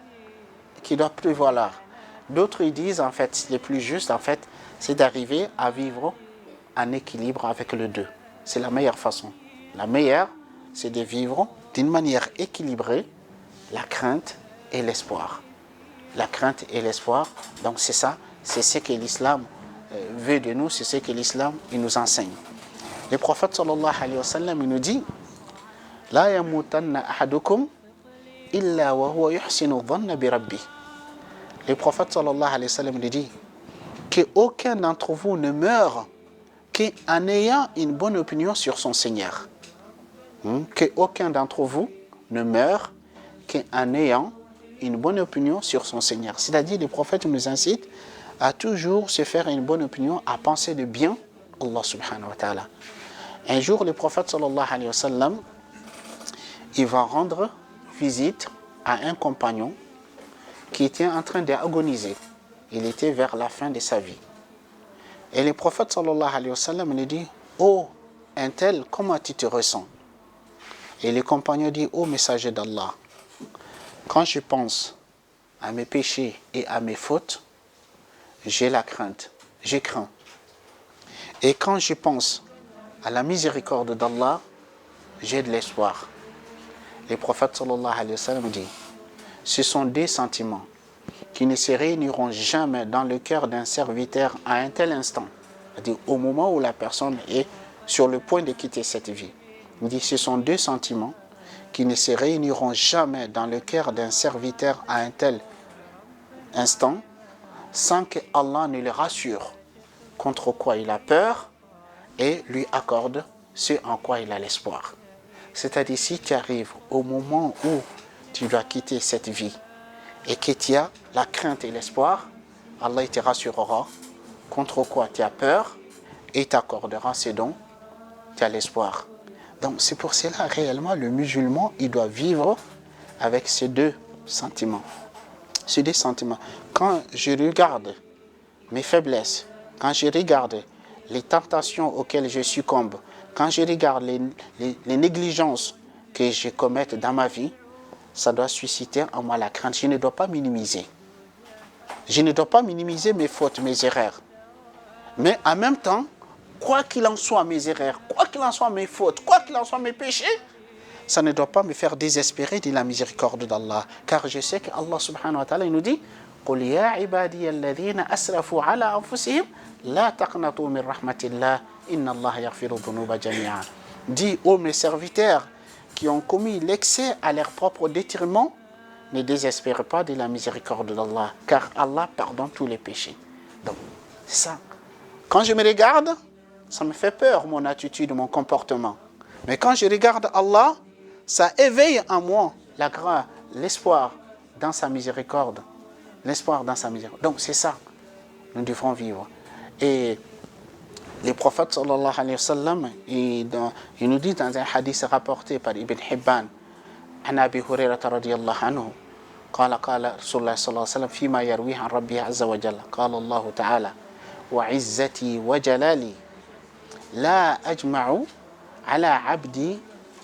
prévaloir. D'autres ils disent, en fait, le plus juste, en fait, c'est d'arriver à vivre en équilibre avec les deux. C'est la meilleure façon. La meilleure, c'est de vivre d'une manière équilibrée la crainte et l'espoir. La crainte et l'espoir, donc c'est ça, c'est ce que l'islam veut de nous, c'est ce que l'islam il nous enseigne. Le prophète sallallahu alayhi wa sallam il nous dit La yamutanna ahadukum illa wa huwa yuhsinu dhanna bi rabbih. Le prophète sallallahu alayhi wa sallam il dit qu'aucun d'entre vous ne meurt qu'en ayant une bonne opinion sur son Seigneur. Qu'aucun d'entre vous ne meurt qu'en ayant une bonne opinion sur son Seigneur. C'est-à-dire, le prophète nous incite à toujours se faire une bonne opinion, à penser de bien Allah subhanahu wa ta'ala. Un jour, le prophète sallallahu alayhi wa sallam, il va rendre visite à un compagnon qui était en train d'agoniser. Il était vers la fin de sa vie. Et le prophète sallallahu alayhi wa sallam lui dit « Oh, un tel, comment tu te ressens ?» Et le compagnon dit « Oh, messager d'Allah, quand je pense à mes péchés et à mes fautes, j'ai la crainte, je crains. Et quand je pense à la miséricorde d'Allah, j'ai de l'espoir. » Le prophète sallallahu alayhi wa sallam dit ce sont des sentiments qui ne se réuniront jamais dans le cœur d'un serviteur à un tel instant, c'est-à-dire au moment où la personne est sur le point de quitter cette vie. Il dit ce sont deux sentiments qui ne se réuniront jamais dans le cœur d'un serviteur à un tel instant sans que Allah ne le rassure contre quoi il a peur et lui accorde ce en quoi il a l'espoir. C'est-à-dire si tu arrives au moment où tu dois quitter cette vie et que tu as la crainte et l'espoir, Allah te rassurera contre quoi tu as peur et t'accordera ce dont tu as l'espoir. Donc c'est pour cela réellement le musulman il doit vivre avec ces deux sentiments. Ces deux sentiments. Quand je regarde mes faiblesses, quand je regarde les tentations auxquelles je succombe, quand je regarde les négligences que je commette dans ma vie, ça doit susciter en moi la crainte. Je ne dois pas minimiser. Je ne dois pas minimiser mes fautes, mes erreurs. Mais en même temps, quoi qu'il en soit mes erreurs, quoi qu'il en soit mes fautes, quoi qu'il en soit mes péchés, ça ne doit pas me faire désespérer de la miséricorde d'Allah. Car je sais qu'Allah subhanahu wa ta'ala il nous dit قُلْ يَا عِبَادِيَ الَّذِينَ أَسْرَفُوا عَلَىٰ أَنفُسِهِمْ لَا تَقْنَطُوا مِنْ رَحْمَةِ اللَّهِ إِنَّ اللَّهَ يَغْفِرُ الذُّنُوبَ جَمِيعًا. Dis ô mes serviteurs qui ont commis l'excès à leur propre détriment, ne désespérez pas de la miséricorde d'Allah, car Allah pardonne tous les péchés. Donc, c'est ça. Quand je me regarde, ça me fait peur, mon attitude, mon comportement. Mais quand je regarde Allah, ça éveille en moi l'espoir dans sa miséricorde. L'espoir dans sa miséricorde. Donc, c'est ça. Nous devrons vivre. Et le prophète sallallahu alayhi wa sallam, il nous dit dans un hadith rapporté par Ibn Hibban, عن أبي هريرة رضي الله عنه قال قال رسول الله صلى الله عليه وسلم فيما يرويه عن ربه عز وجل قال الله تعالى وعزتي وجلالي لا أجمع على عبدي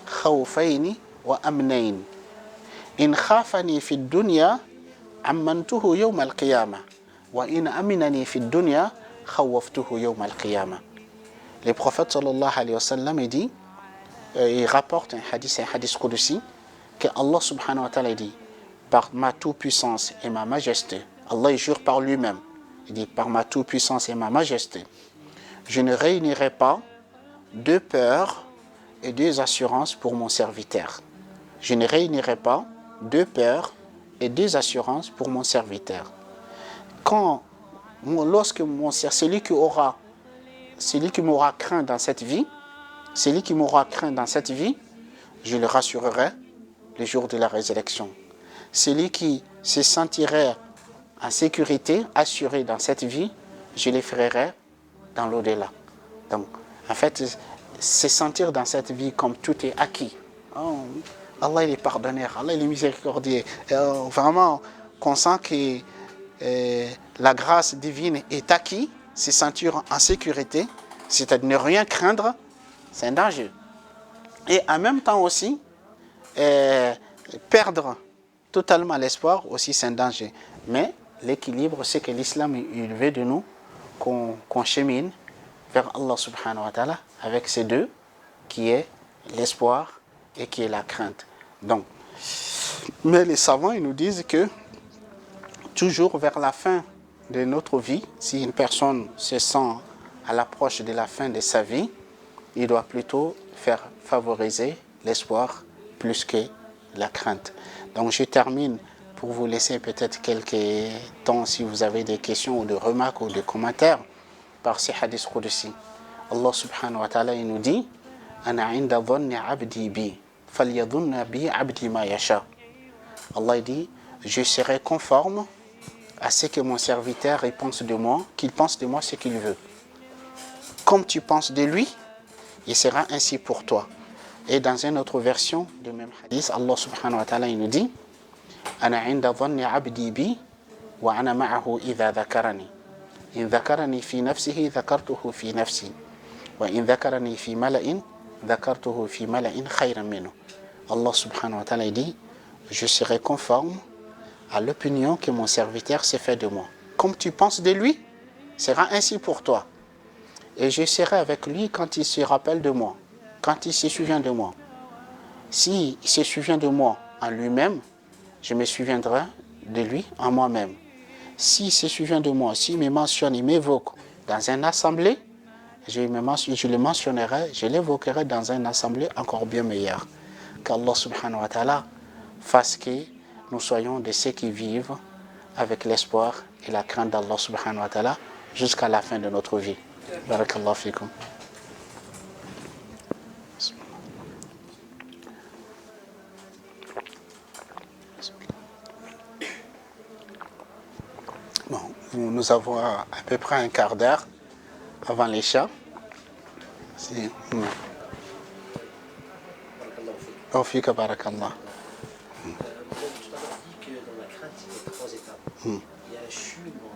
خوفين وأمنين إن خافني في الدنيا أمنته يوم القيامة وإن أمنني في الدنيا خوفته يوم القيامة. Le prophète sallallahu alayhi wa sallam dit, il rapporte un hadith qudsi, que Allah subhanahu wa ta'ala dit, par ma toute-puissance et ma majesté, Allah jure par lui-même, il dit, par ma toute-puissance et ma majesté, je ne réunirai pas deux peurs et deux assurances pour mon serviteur. Je ne réunirai pas deux peurs et deux assurances pour mon serviteur. Lorsque celui qui m'aura craint dans cette vie, je le rassurerai le jour de la résurrection. Celui qui se sentirait en sécurité, assuré dans cette vie, je l'effraierai dans l'au-delà. Donc, en fait, se sentir dans cette vie comme tout est acquis. Oh, Allah il est pardonneur, Allah il est miséricordieux. Vraiment, qu'on sent que la grâce divine est acquise, se sentir en sécurité, c'est-à-dire ne rien craindre, c'est un danger. Et en même temps aussi, perdre totalement l'espoir aussi c'est un danger. Mais l'équilibre, c'est que l'islam il veut de nous qu'on chemine vers Allah subhanahu wa ta'ala avec ces deux, qui est l'espoir et qui est la crainte. Donc, mais les savants ils nous disent que toujours vers la fin de notre vie, si une personne se sent à l'approche de la fin de sa vie, il doit plutôt faire favoriser l'espoir plus que la crainte. Donc je termine pour vous laisser peut-être quelques temps si vous avez des questions ou des remarques ou des commentaires par ces hadiths qudsi. Allah subhanahu wa ta'ala il nous dit Ana inda dhanni abdi bi falyadhunna bi abdi ma yasha. Allah dit je serai conforme à ce que mon serviteur il pense de moi, qu'il pense de moi ce qu'il veut. Comme tu penses de lui, il sera ainsi pour toi. Et dans une autre version du même hadith, Allah subhanahu wa ta'ala il nous dit Ana inda dhanni abdi bi wa ana ma'ahu idha dhakarani. In dhakarani fi nafsihi dhakartuhu fi nafsi. Wa in dhakarani fi mala'in dhakartuhu fi mala'in khayran minhu. Allah subhanahu wa ta'ala il dit je serai conforme à l'opinion que mon serviteur s'est fait de moi. Comme tu penses de lui, sera ainsi pour toi. Et je serai avec lui quand il se rappelle de moi, quand il se souvient de moi. S'il se souvient de moi en lui-même, je me souviendrai de lui en moi-même. S'il se souvient de moi, s'il me mentionne, il m'évoque dans une assemblée, je le mentionnerai, je l'évoquerai dans une assemblée encore bien meilleure. Qu'Allah subhanahu wa ta'ala fasse que nous soyons de ceux qui vivent avec l'espoir et la crainte d'Allah subhanahu wa ta'ala jusqu'à la fin de notre vie. Barakallahu fikum. Bon, nous avons à peu près un quart d'heure avant l'Isha. Fika barakallah. Tout à l'heure dit que dans la crainte, il y a 3 étapes. Il y a cheminement.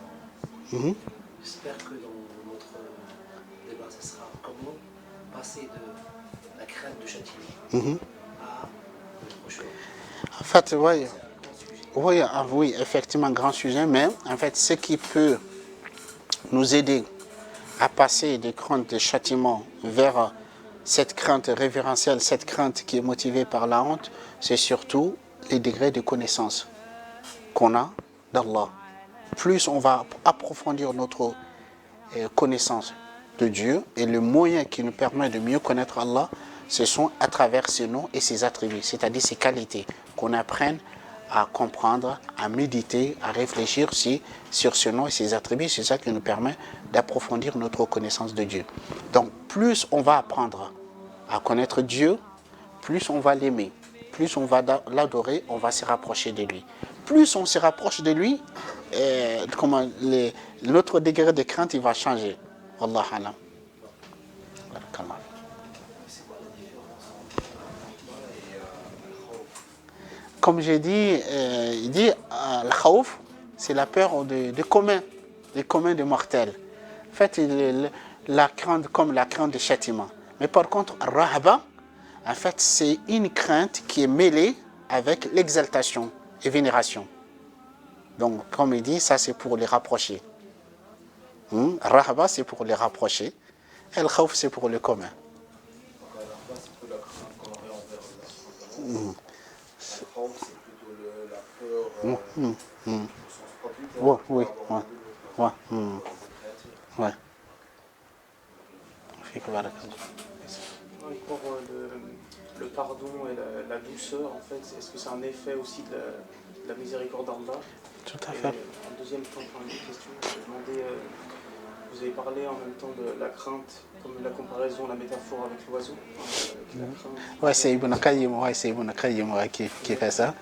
J'espère que dans notre débat, ce sera comment passer de la crainte de châtiment à autre chose. En fait, oui, effectivement, grand sujet, mais en fait, ce qui peut nous aider à passer des craintes de châtiment vers cette crainte révérentielle, cette crainte qui est motivée par la honte, c'est surtout les degrés de connaissance qu'on a d'Allah. Plus on va approfondir notre connaissance de Dieu et le moyen qui nous permet de mieux connaître Allah, ce sont à travers ses noms et ses attributs, c'est-à-dire ses qualités, qu'on apprenne à comprendre, à méditer, à réfléchir sur ce nom et ses attributs. C'est ça qui nous permet d'approfondir notre connaissance de Dieu. Donc, plus on va apprendre à connaître Dieu, plus on va l'aimer, plus on va l'adorer, on va se rapprocher de lui. Plus on se rapproche de lui, notre degré de crainte il va changer. Wallah alam. Comme j'ai dit, il dit le khawf, c'est la peur de commun, des communs des mortels. En fait, la crainte comme la crainte de châtiment. Mais par contre, rahba, en fait, c'est une crainte qui est mêlée avec l'exaltation et vénération. Donc, comme il dit, ça c'est pour les rapprocher. Rahba, c'est pour les rapprocher. Et le khawf, c'est pour le commun. Ouais, oui, ouais. Ouais. Ouais. Pour le pardon et la douceur, en fait, est-ce que c'est un effet aussi de la miséricorde d'Allah? Tout à fait. En deuxième temps, pour une question, je me demandais, vous avez parlé en même temps de la crainte, comme la comparaison, la métaphore avec l'oiseau. Ouais, c'est Ibn Qayyim, qui fait ça.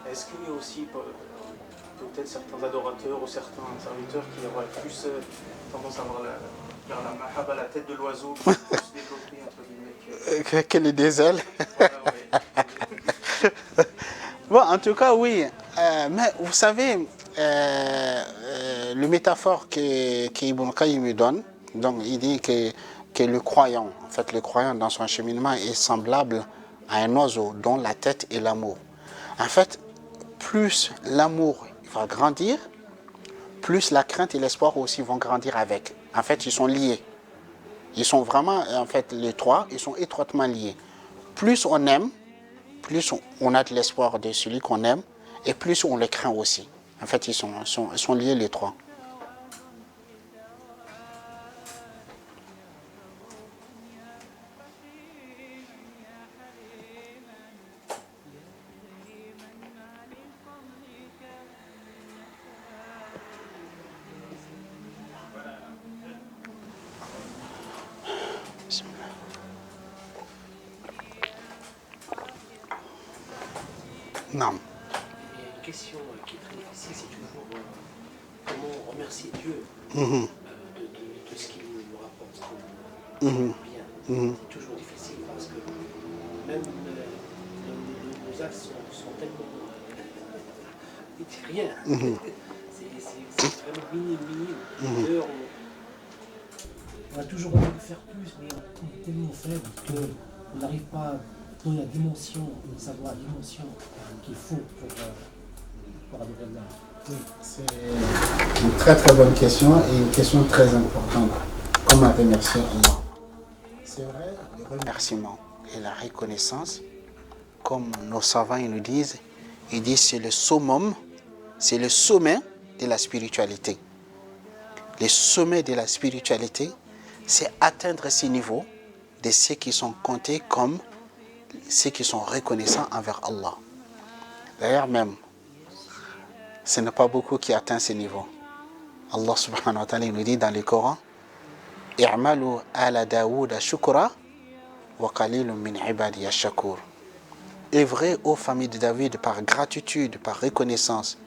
Est-ce qu'il y a aussi peut-être certains adorateurs ou certains serviteurs qui auraient plus tendance à avoir vers la mahaba, la tête de l'oiseau, qui peut se développer entre guillemets que les des ailes. Voilà, ouais. Bon, en tout cas, oui. Mais vous savez, le métaphore qu'Ibn Qayyim donne, donc il dit que le croyant, en fait, le croyant dans son cheminement est semblable à un oiseau dont la tête est l'amour. En fait, plus l'amour va grandir, plus la crainte et l'espoir aussi vont grandir avec. En fait, ils sont liés. Ils sont vraiment, en fait, les trois, ils sont étroitement liés. Plus on aime, plus on a de l'espoir de celui qu'on aime, et plus on le craint aussi. En fait, ils sont liés les trois. Non. Il y a une question qui est très difficile, c'est toujours comment remercier Dieu de ce qu'il nous rapporte comme bien. C'est toujours difficile parce que même nos actes sont tellement rien. C'est vraiment minime. D'ailleurs, on a toujours envie de faire plus, mais on est tellement faible qu'on n'arrive pas à donner la dimension, savoir la dimension qu'il faut pour adorer Allah. Oui, c'est une très très bonne question et une question très importante. Comment remercier Allah? C'est vrai, le remerciement et la reconnaissance, comme nos savants ils nous disent, ils disent c'est le summum, c'est le sommet de la spiritualité. Le sommet de la spiritualité, c'est atteindre ces niveaux de ceux qui sont comptés comme ceux qui sont reconnaissants envers Allah. D'ailleurs même, ce n'est pas beaucoup qui atteignent ces niveaux. Allah subhanahu wa ta'ala nous dit dans le Coran, i'malu ala Daoud shukra wa qalilun min ibadiya shakur. Œuvrez aux familles de David par gratitude, par reconnaissance.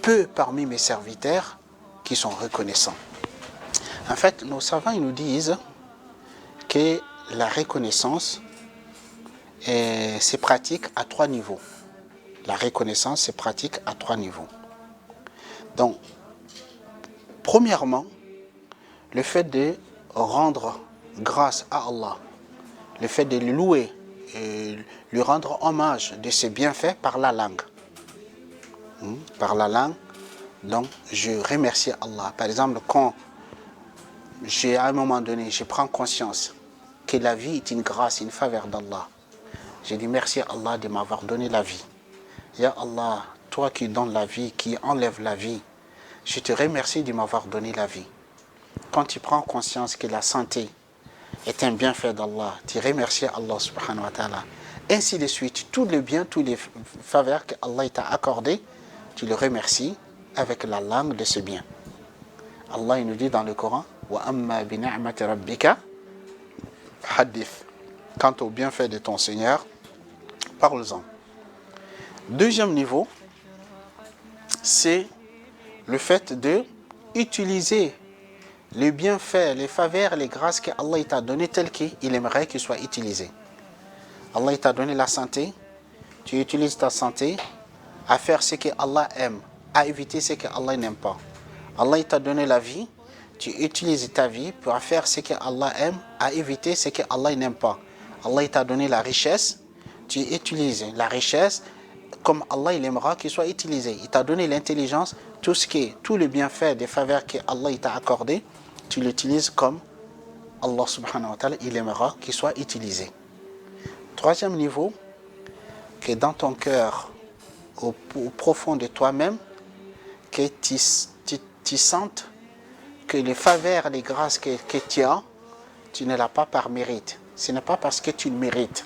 Peu parmi mes serviteurs qui sont reconnaissants. En fait, nos savants ils nous disent que la reconnaissance c'est pratique à 3 niveaux. La reconnaissance c'est pratique à 3 niveaux. Donc, premièrement, le fait de rendre grâce à Allah, le fait de le louer, et lui rendre hommage de ses bienfaits par la langue. Par la langue, donc je remercie Allah. Par exemple, quand à un moment donné, je prends conscience que la vie est une grâce, une faveur d'Allah, je dis merci à Allah de m'avoir donné la vie. Ya Allah, toi qui donnes la vie, qui enlèves la vie, je te remercie de m'avoir donné la vie. Quand tu prends conscience que la santé est un bienfait d'Allah, tu remercies Allah subhanahu wa ta'ala. Ainsi de suite, tous les biens, tous les faveurs que Allah t'a accordés, tu le remercies avec la langue de ce bien. Allah il nous dit dans le Coran, wa amma bi ni'mati rabbika hadith. Quant au bienfait de ton Seigneur, parle-en. Deuxième niveau, c'est le fait de utiliser les bienfaits, les faveurs, les grâces que Allah t'a donné telles qu'il aimerait qu'ils soient utilisés. Allah t'a donné la santé, tu utilises ta santé à faire ce que Allah aime, à éviter ce que Allah n'aime pas. Allah t'a donné la vie, tu utilises ta vie pour faire ce que Allah aime, à éviter ce que Allah n'aime pas. Allah t'a donné la richesse, tu utilises la richesse comme Allah il aimera qu'il soit utilisé. Il t'a donné l'intelligence, tout le bienfait des faveurs que Allah t'a accordé, tu l'utilises comme Allah subhanahu wa ta'ala il aimera qu'il soit utilisé. Troisième niveau, que dans ton cœur, au profond de toi-même, que tu sentes que les faveurs, les grâces que tu as, tu ne l'as pas par mérite. Ce n'est pas parce que tu le mérites,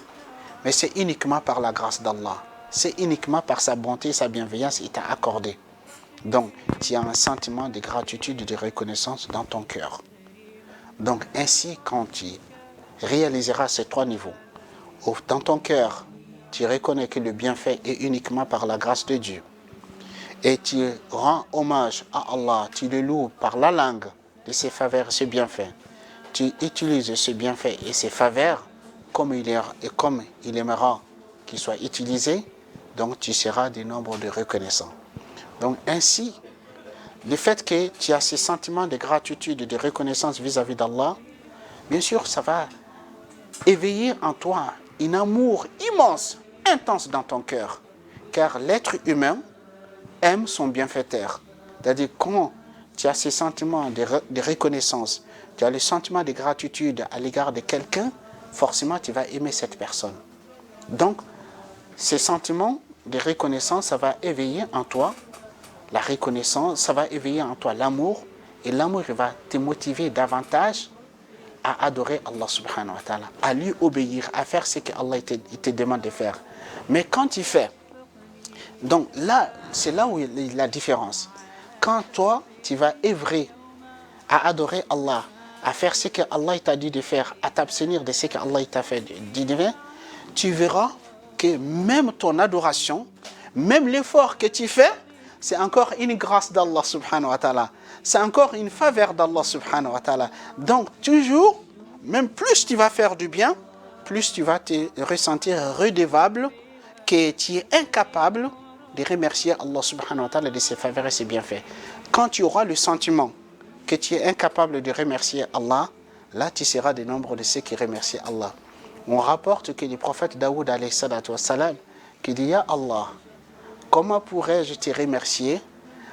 mais c'est uniquement par la grâce d'Allah. C'est uniquement par sa bonté et sa bienveillance qu'il t'a accordé. Donc, tu as un sentiment de gratitude et de reconnaissance dans ton cœur. Donc, ainsi, quand tu réaliseras ces trois niveaux, dans ton cœur, tu reconnais que le bienfait est uniquement par la grâce de Dieu. Et tu rends hommage à Allah, tu le loues par la langue de ses faveurs et ses bienfaits. Tu utilises ses bienfaits et ses faveurs comme il aimera qu'il soit utilisé, donc tu seras du nombre de reconnaissants. Donc ainsi, le fait que tu as ces sentiments de gratitude et de reconnaissance vis-à-vis d'Allah, bien sûr, ça va éveiller en toi un amour immense, intense dans ton cœur. Car l'être humain aime son bienfaiteur. C'est-à-dire quand tu as ces sentiments de reconnaissance, tu as le sentiment de gratitude à l'égard de quelqu'un, forcément tu vas aimer cette personne. Donc, ces sentiments de reconnaissance, ça va éveiller en toi la reconnaissance, ça va éveiller en toi l'amour, et l'amour va te motiver davantage à adorer Allah subhanahu wa ta'ala, à lui obéir, à faire ce qu'Allah te demande de faire. Mais quand tu fais, donc là, c'est là où il y a la différence. Quand toi, tu vas œuvrer à adorer Allah, à faire ce qu'Allah t'a dit de faire, à t'abstenir de ce qu'Allah t'a fait du divin, tu verras que même ton adoration, même l'effort que tu fais, c'est encore une grâce d'Allah subhanahu wa ta'ala. C'est encore une faveur d'Allah subhanahu wa ta'ala. Donc toujours, même plus tu vas faire du bien, plus tu vas te ressentir redevable, que tu es incapable de remercier Allah subhanahu wa ta'ala de ses faveurs et ses bienfaits. Quand tu auras le sentiment que tu es incapable de remercier Allah, là tu seras du nombre de ceux qui remercient Allah. On rapporte que le prophète Daoud alayhi salatu wassalam, qui dit « Ya Allah, comment pourrais-je te remercier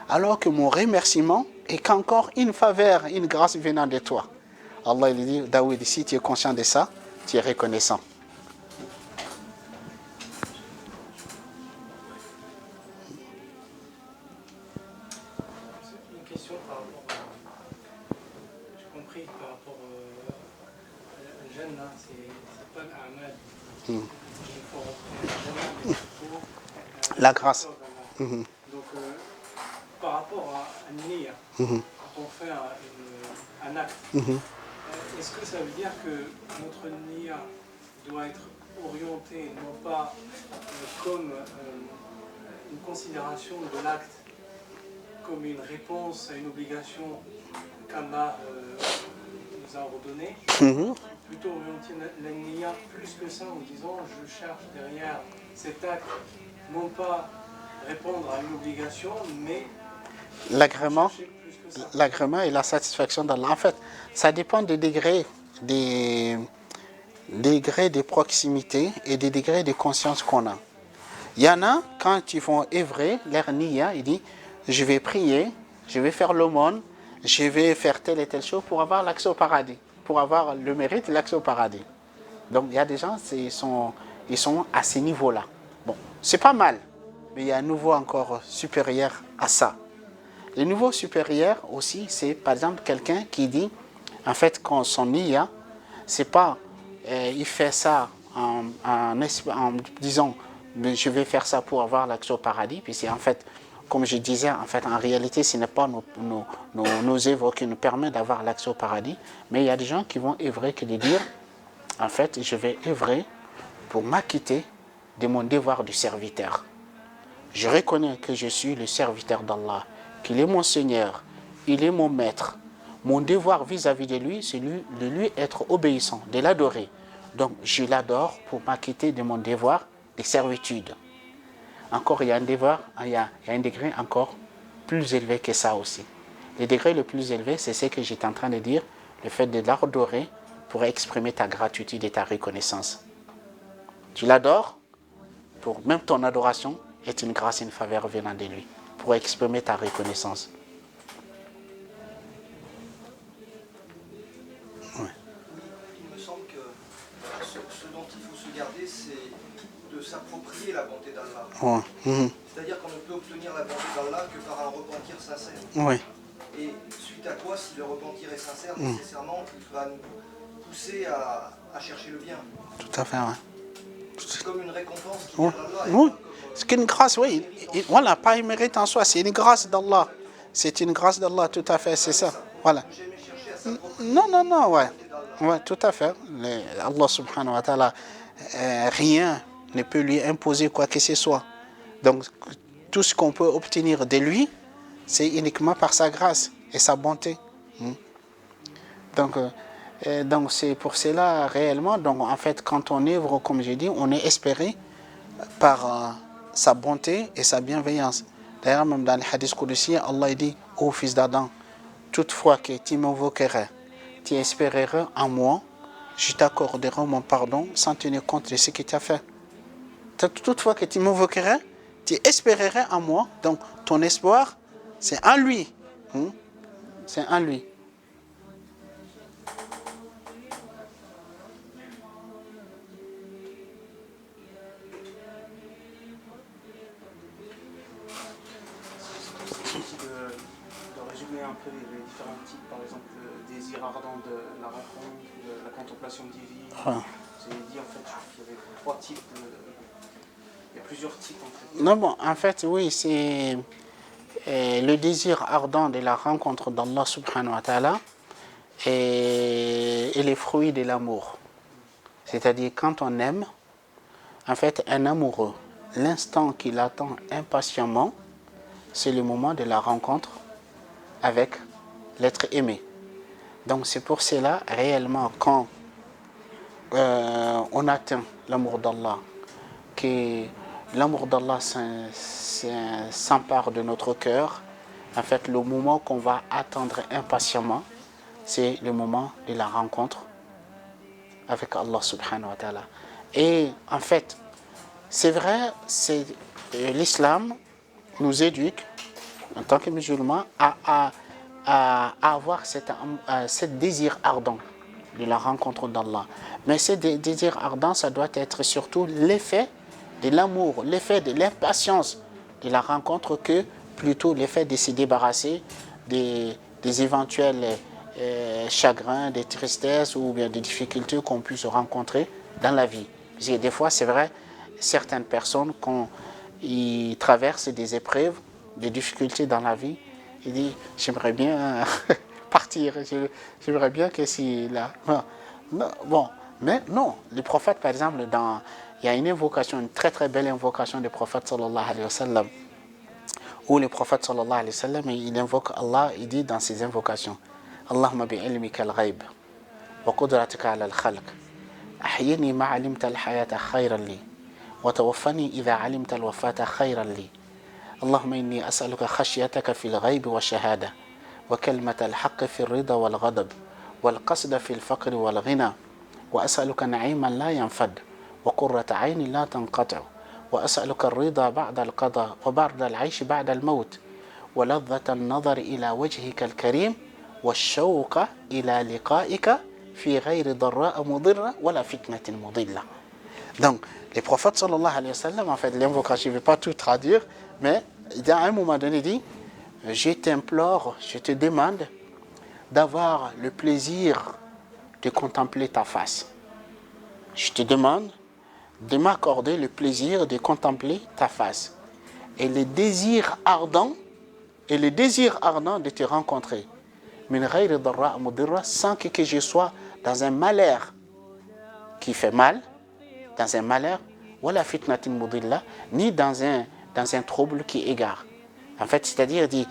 alors que mon remerciement est qu'encore une faveur, une grâce venant de toi ?» Allah il dit, Daoud, si tu es conscient de ça, tu es reconnaissant. Une question par rapport à... J'ai compris par rapport à la Jannah, c'est pas l'Amal. Il faut rentrer à la Jannah, la grâce. Donc, par rapport à Nia, quand on fait un acte, est-ce que ça veut dire que notre Nia doit être orientée non pas comme une considération de l'acte, comme une réponse à une obligation qu'Allah nous a ordonnée, plutôt orienter la Nia plus que ça en disant je cherche derrière cet acte non pas répondre à une obligation, mais l'agrément et la satisfaction d'Allah. En fait, ça dépend des degrés de proximité et des degrés de conscience qu'on a. Il y en a, quand ils vont œuvrer, leur niya, ils disent, je vais prier, je vais faire l'aumône, je vais faire telle et telle chose pour avoir l'accès au paradis, pour avoir le mérite de l'accès au paradis. Donc il y a des gens, ils sont à ce niveau-là. Bon, c'est pas mal, mais il y a un niveau encore supérieur à ça. Le niveau supérieur aussi, c'est par exemple quelqu'un qui dit, en fait, quand son niya, c'est pas, il fait ça en disant, je vais faire ça pour avoir l'accès au paradis, puis c'est en fait, comme je disais, en fait, en réalité, ce n'est pas nos œuvres qui nous permettent d'avoir l'accès au paradis, mais il y a des gens qui vont œuvrer, qui dire, en fait, je vais œuvrer pour m'acquitter de mon devoir de serviteur. Je reconnais que je suis le serviteur d'Allah, qu'il est mon Seigneur, il est mon maître. Mon devoir vis-à-vis de lui, c'est de lui être obéissant, de l'adorer. Donc, je l'adore pour m'acquitter de mon devoir de servitude. Encore, il y a un devoir, il y a un degré encore plus élevé que ça aussi. Le degré le plus élevé, c'est ce que j'étais en train de dire, le fait de l'adorer pour exprimer ta gratitude et ta reconnaissance. Tu l'adores, pour même ton adoration est une grâce et une faveur venant de lui, pour exprimer ta reconnaissance. Il me semble que ce dont il faut se garder, c'est de s'approprier la bonté d'Allah. Ouais. C'est-à-dire qu'on ne peut obtenir la bonté d'Allah que par un repentir sincère. Oui. Et suite à quoi, si le repentir est sincère, nécessairement, il va nous pousser à chercher le bien. Tout à fait, oui. C'est comme une récompense qui Oui, vient d'Allah. oui. C'est une grâce, oui. Voilà, pas un mérite en soi, c'est une grâce d'Allah. C'est une grâce d'Allah, tout à fait, c'est ça. Voilà. Non, ouais. Ouais, tout à fait. Allah subhanahu wa ta'ala, rien ne peut lui imposer quoi que ce soit. Donc, tout ce qu'on peut obtenir de lui, c'est uniquement par sa grâce et sa bonté. Donc c'est pour cela réellement, donc en fait quand on œuvre, comme j'ai dit, on est espéré par sa bonté et sa bienveillance. D'ailleurs même dans les hadiths qudsi, Allah dit, ô fils d'Adam, toutefois que tu m'invoquerais, tu espérerais en moi, je t'accorderai mon pardon sans tenir compte de ce que tu as fait. Toutefois que tu m'invoquerais, tu espérerais en moi, donc ton espoir c'est en lui. C'est en lui. De résumer un peu les différents types, par exemple le désir ardent de la rencontre, de la contemplation divine. Vous avez dit en fait qu'il y avait 3 types il y a plusieurs types en fait. Non, bon, en fait, oui, c'est le désir ardent de la rencontre d'Allah subhanahu wa ta'ala et les fruits de l'amour. C'est-à-dire quand on aime, en fait, un amoureux, l'instant qu'il attend impatiemment, c'est le moment de la rencontre avec l'être aimé. Donc c'est pour cela, réellement, quand on atteint l'amour d'Allah, que l'amour d'Allah s'empare de notre cœur, en fait, le moment qu'on va attendre impatiemment, c'est le moment de la rencontre avec Allah subhanahu wa ta'ala. Et en fait, c'est vrai, l'islam nous éduque, en tant que musulmans, à avoir ce désir ardent de la rencontre d'Allah. Mais ce désir ardent, ça doit être surtout l'effet de l'amour, l'effet de l'impatience de la rencontre que plutôt l'effet de se débarrasser des éventuels chagrins, des tristesses ou bien des difficultés qu'on puisse rencontrer dans la vie. Parce que des fois, c'est vrai, certaines personnes, quand ils traversent des épreuves, des difficultés dans la vie, ils disent « j'aimerais bien partir, j'aimerais bien que si là... » Bon, mais non, le prophète par exemple, il y a une invocation, une très très belle invocation du prophète sallallahu alayhi wa sallam, où le prophète sallallahu alayhi wa sallam, il invoque Allah, il dit dans ses invocations « Allahumma bi'ilmika al-ghayb wa qudratika ala al-khalq, ahyini ma alimta al-hayata khayran li, wa tawaffani idha alimta al-wafata khayran li. اللهم إني أسألك خشيتك في الغيب والشهادة وكلمة الحق في الرضا والغضب والقصد في الفقر والغنى وأسألك نعيما لا ينفد وقرة عين لا تنقطع وأسألك الرضا بعد القضاء وبعد العيش بعد الموت ولذة النظر إلى وجهك الكريم والشوق إلى لقائك في غير ضراء مضرة ولا فتنة مضلة. Donc, le prophète sallallahu alayhi wa sallam, en fait, l'invocation, je ne vais pas tout traduire, mais à un moment donné, il dit « Je t'implore, je te demande d'avoir le plaisir de contempler ta face. Je te demande de m'accorder le plaisir de contempler ta face. Et le désir ardent de te rencontrer. Min ghayri darra mudirra, sans que je sois dans un malheur qui fait mal, dans un malheur, wala fitnatin mudilla, ni dans un trouble qui égare. En fait, c'est-à-dire, dit,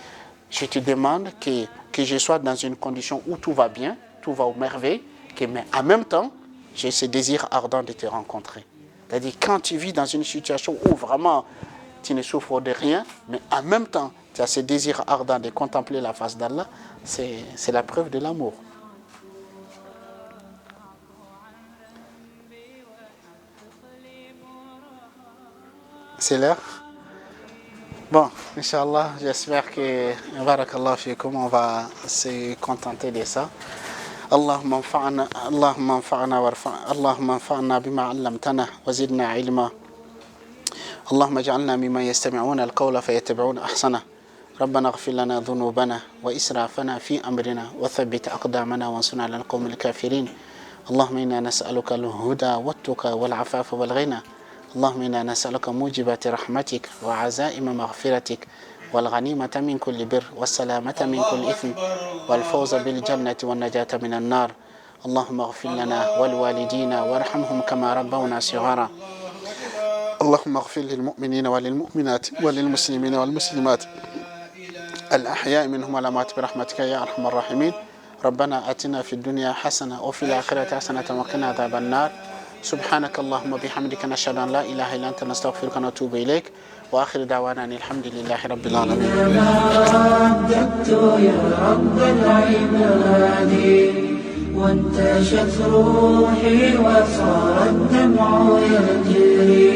je te demande que je sois dans une condition où tout va bien, tout va au merveille, mais en même temps, j'ai ce désir ardent de te rencontrer. C'est-à-dire, quand tu vis dans une situation où vraiment tu ne souffres de rien, mais en même temps, tu as ce désir ardent de contempler la face d'Allah, c'est la preuve de l'amour. C'est l'heure. Bon, Inch'Allah, j'espère que, barakallahu fikum, on va se contenter de ça. اللهم انفعنا بما علمتنا وزدنا علما. اللهم اجعلنا ممن يستمعون القول فيتبعون احسنه. ربنا اغفر لنا ذنوبنا واسرافنا في امرنا وثبت اقدامنا وانصرنا على القوم الكافرين. اللهم انا نسالك الهدى والتقى والعفاف والغنى. اللهم انا نسالك موجبات رحمتك وعزائم مغفرتك والغنيمة من كل بر والسلامة من كل إثم والفوز بالجنة والنجاة من النار. اللهم اغفر لنا ولوالدينا وارحمهم كما ربونا صغارا. اللهم اغفر للمؤمنين وللمؤمنات وللمسلمين والمسلمات الأحياء منهم والأموات برحمتك يا أرحم الراحمين. ربنا آتنا في الدنيا حسنة وفي الآخرة حسنة وقنا عذاب النار. سبحانك اللهم وبحمدك نشهد أن لا إله إلا أنت نستغفرك ونتوب إليك وآخر دعوانا الحمد لله رب العالمين. رددت يا رب العباد وانتشت روحي وصار الدمع يجري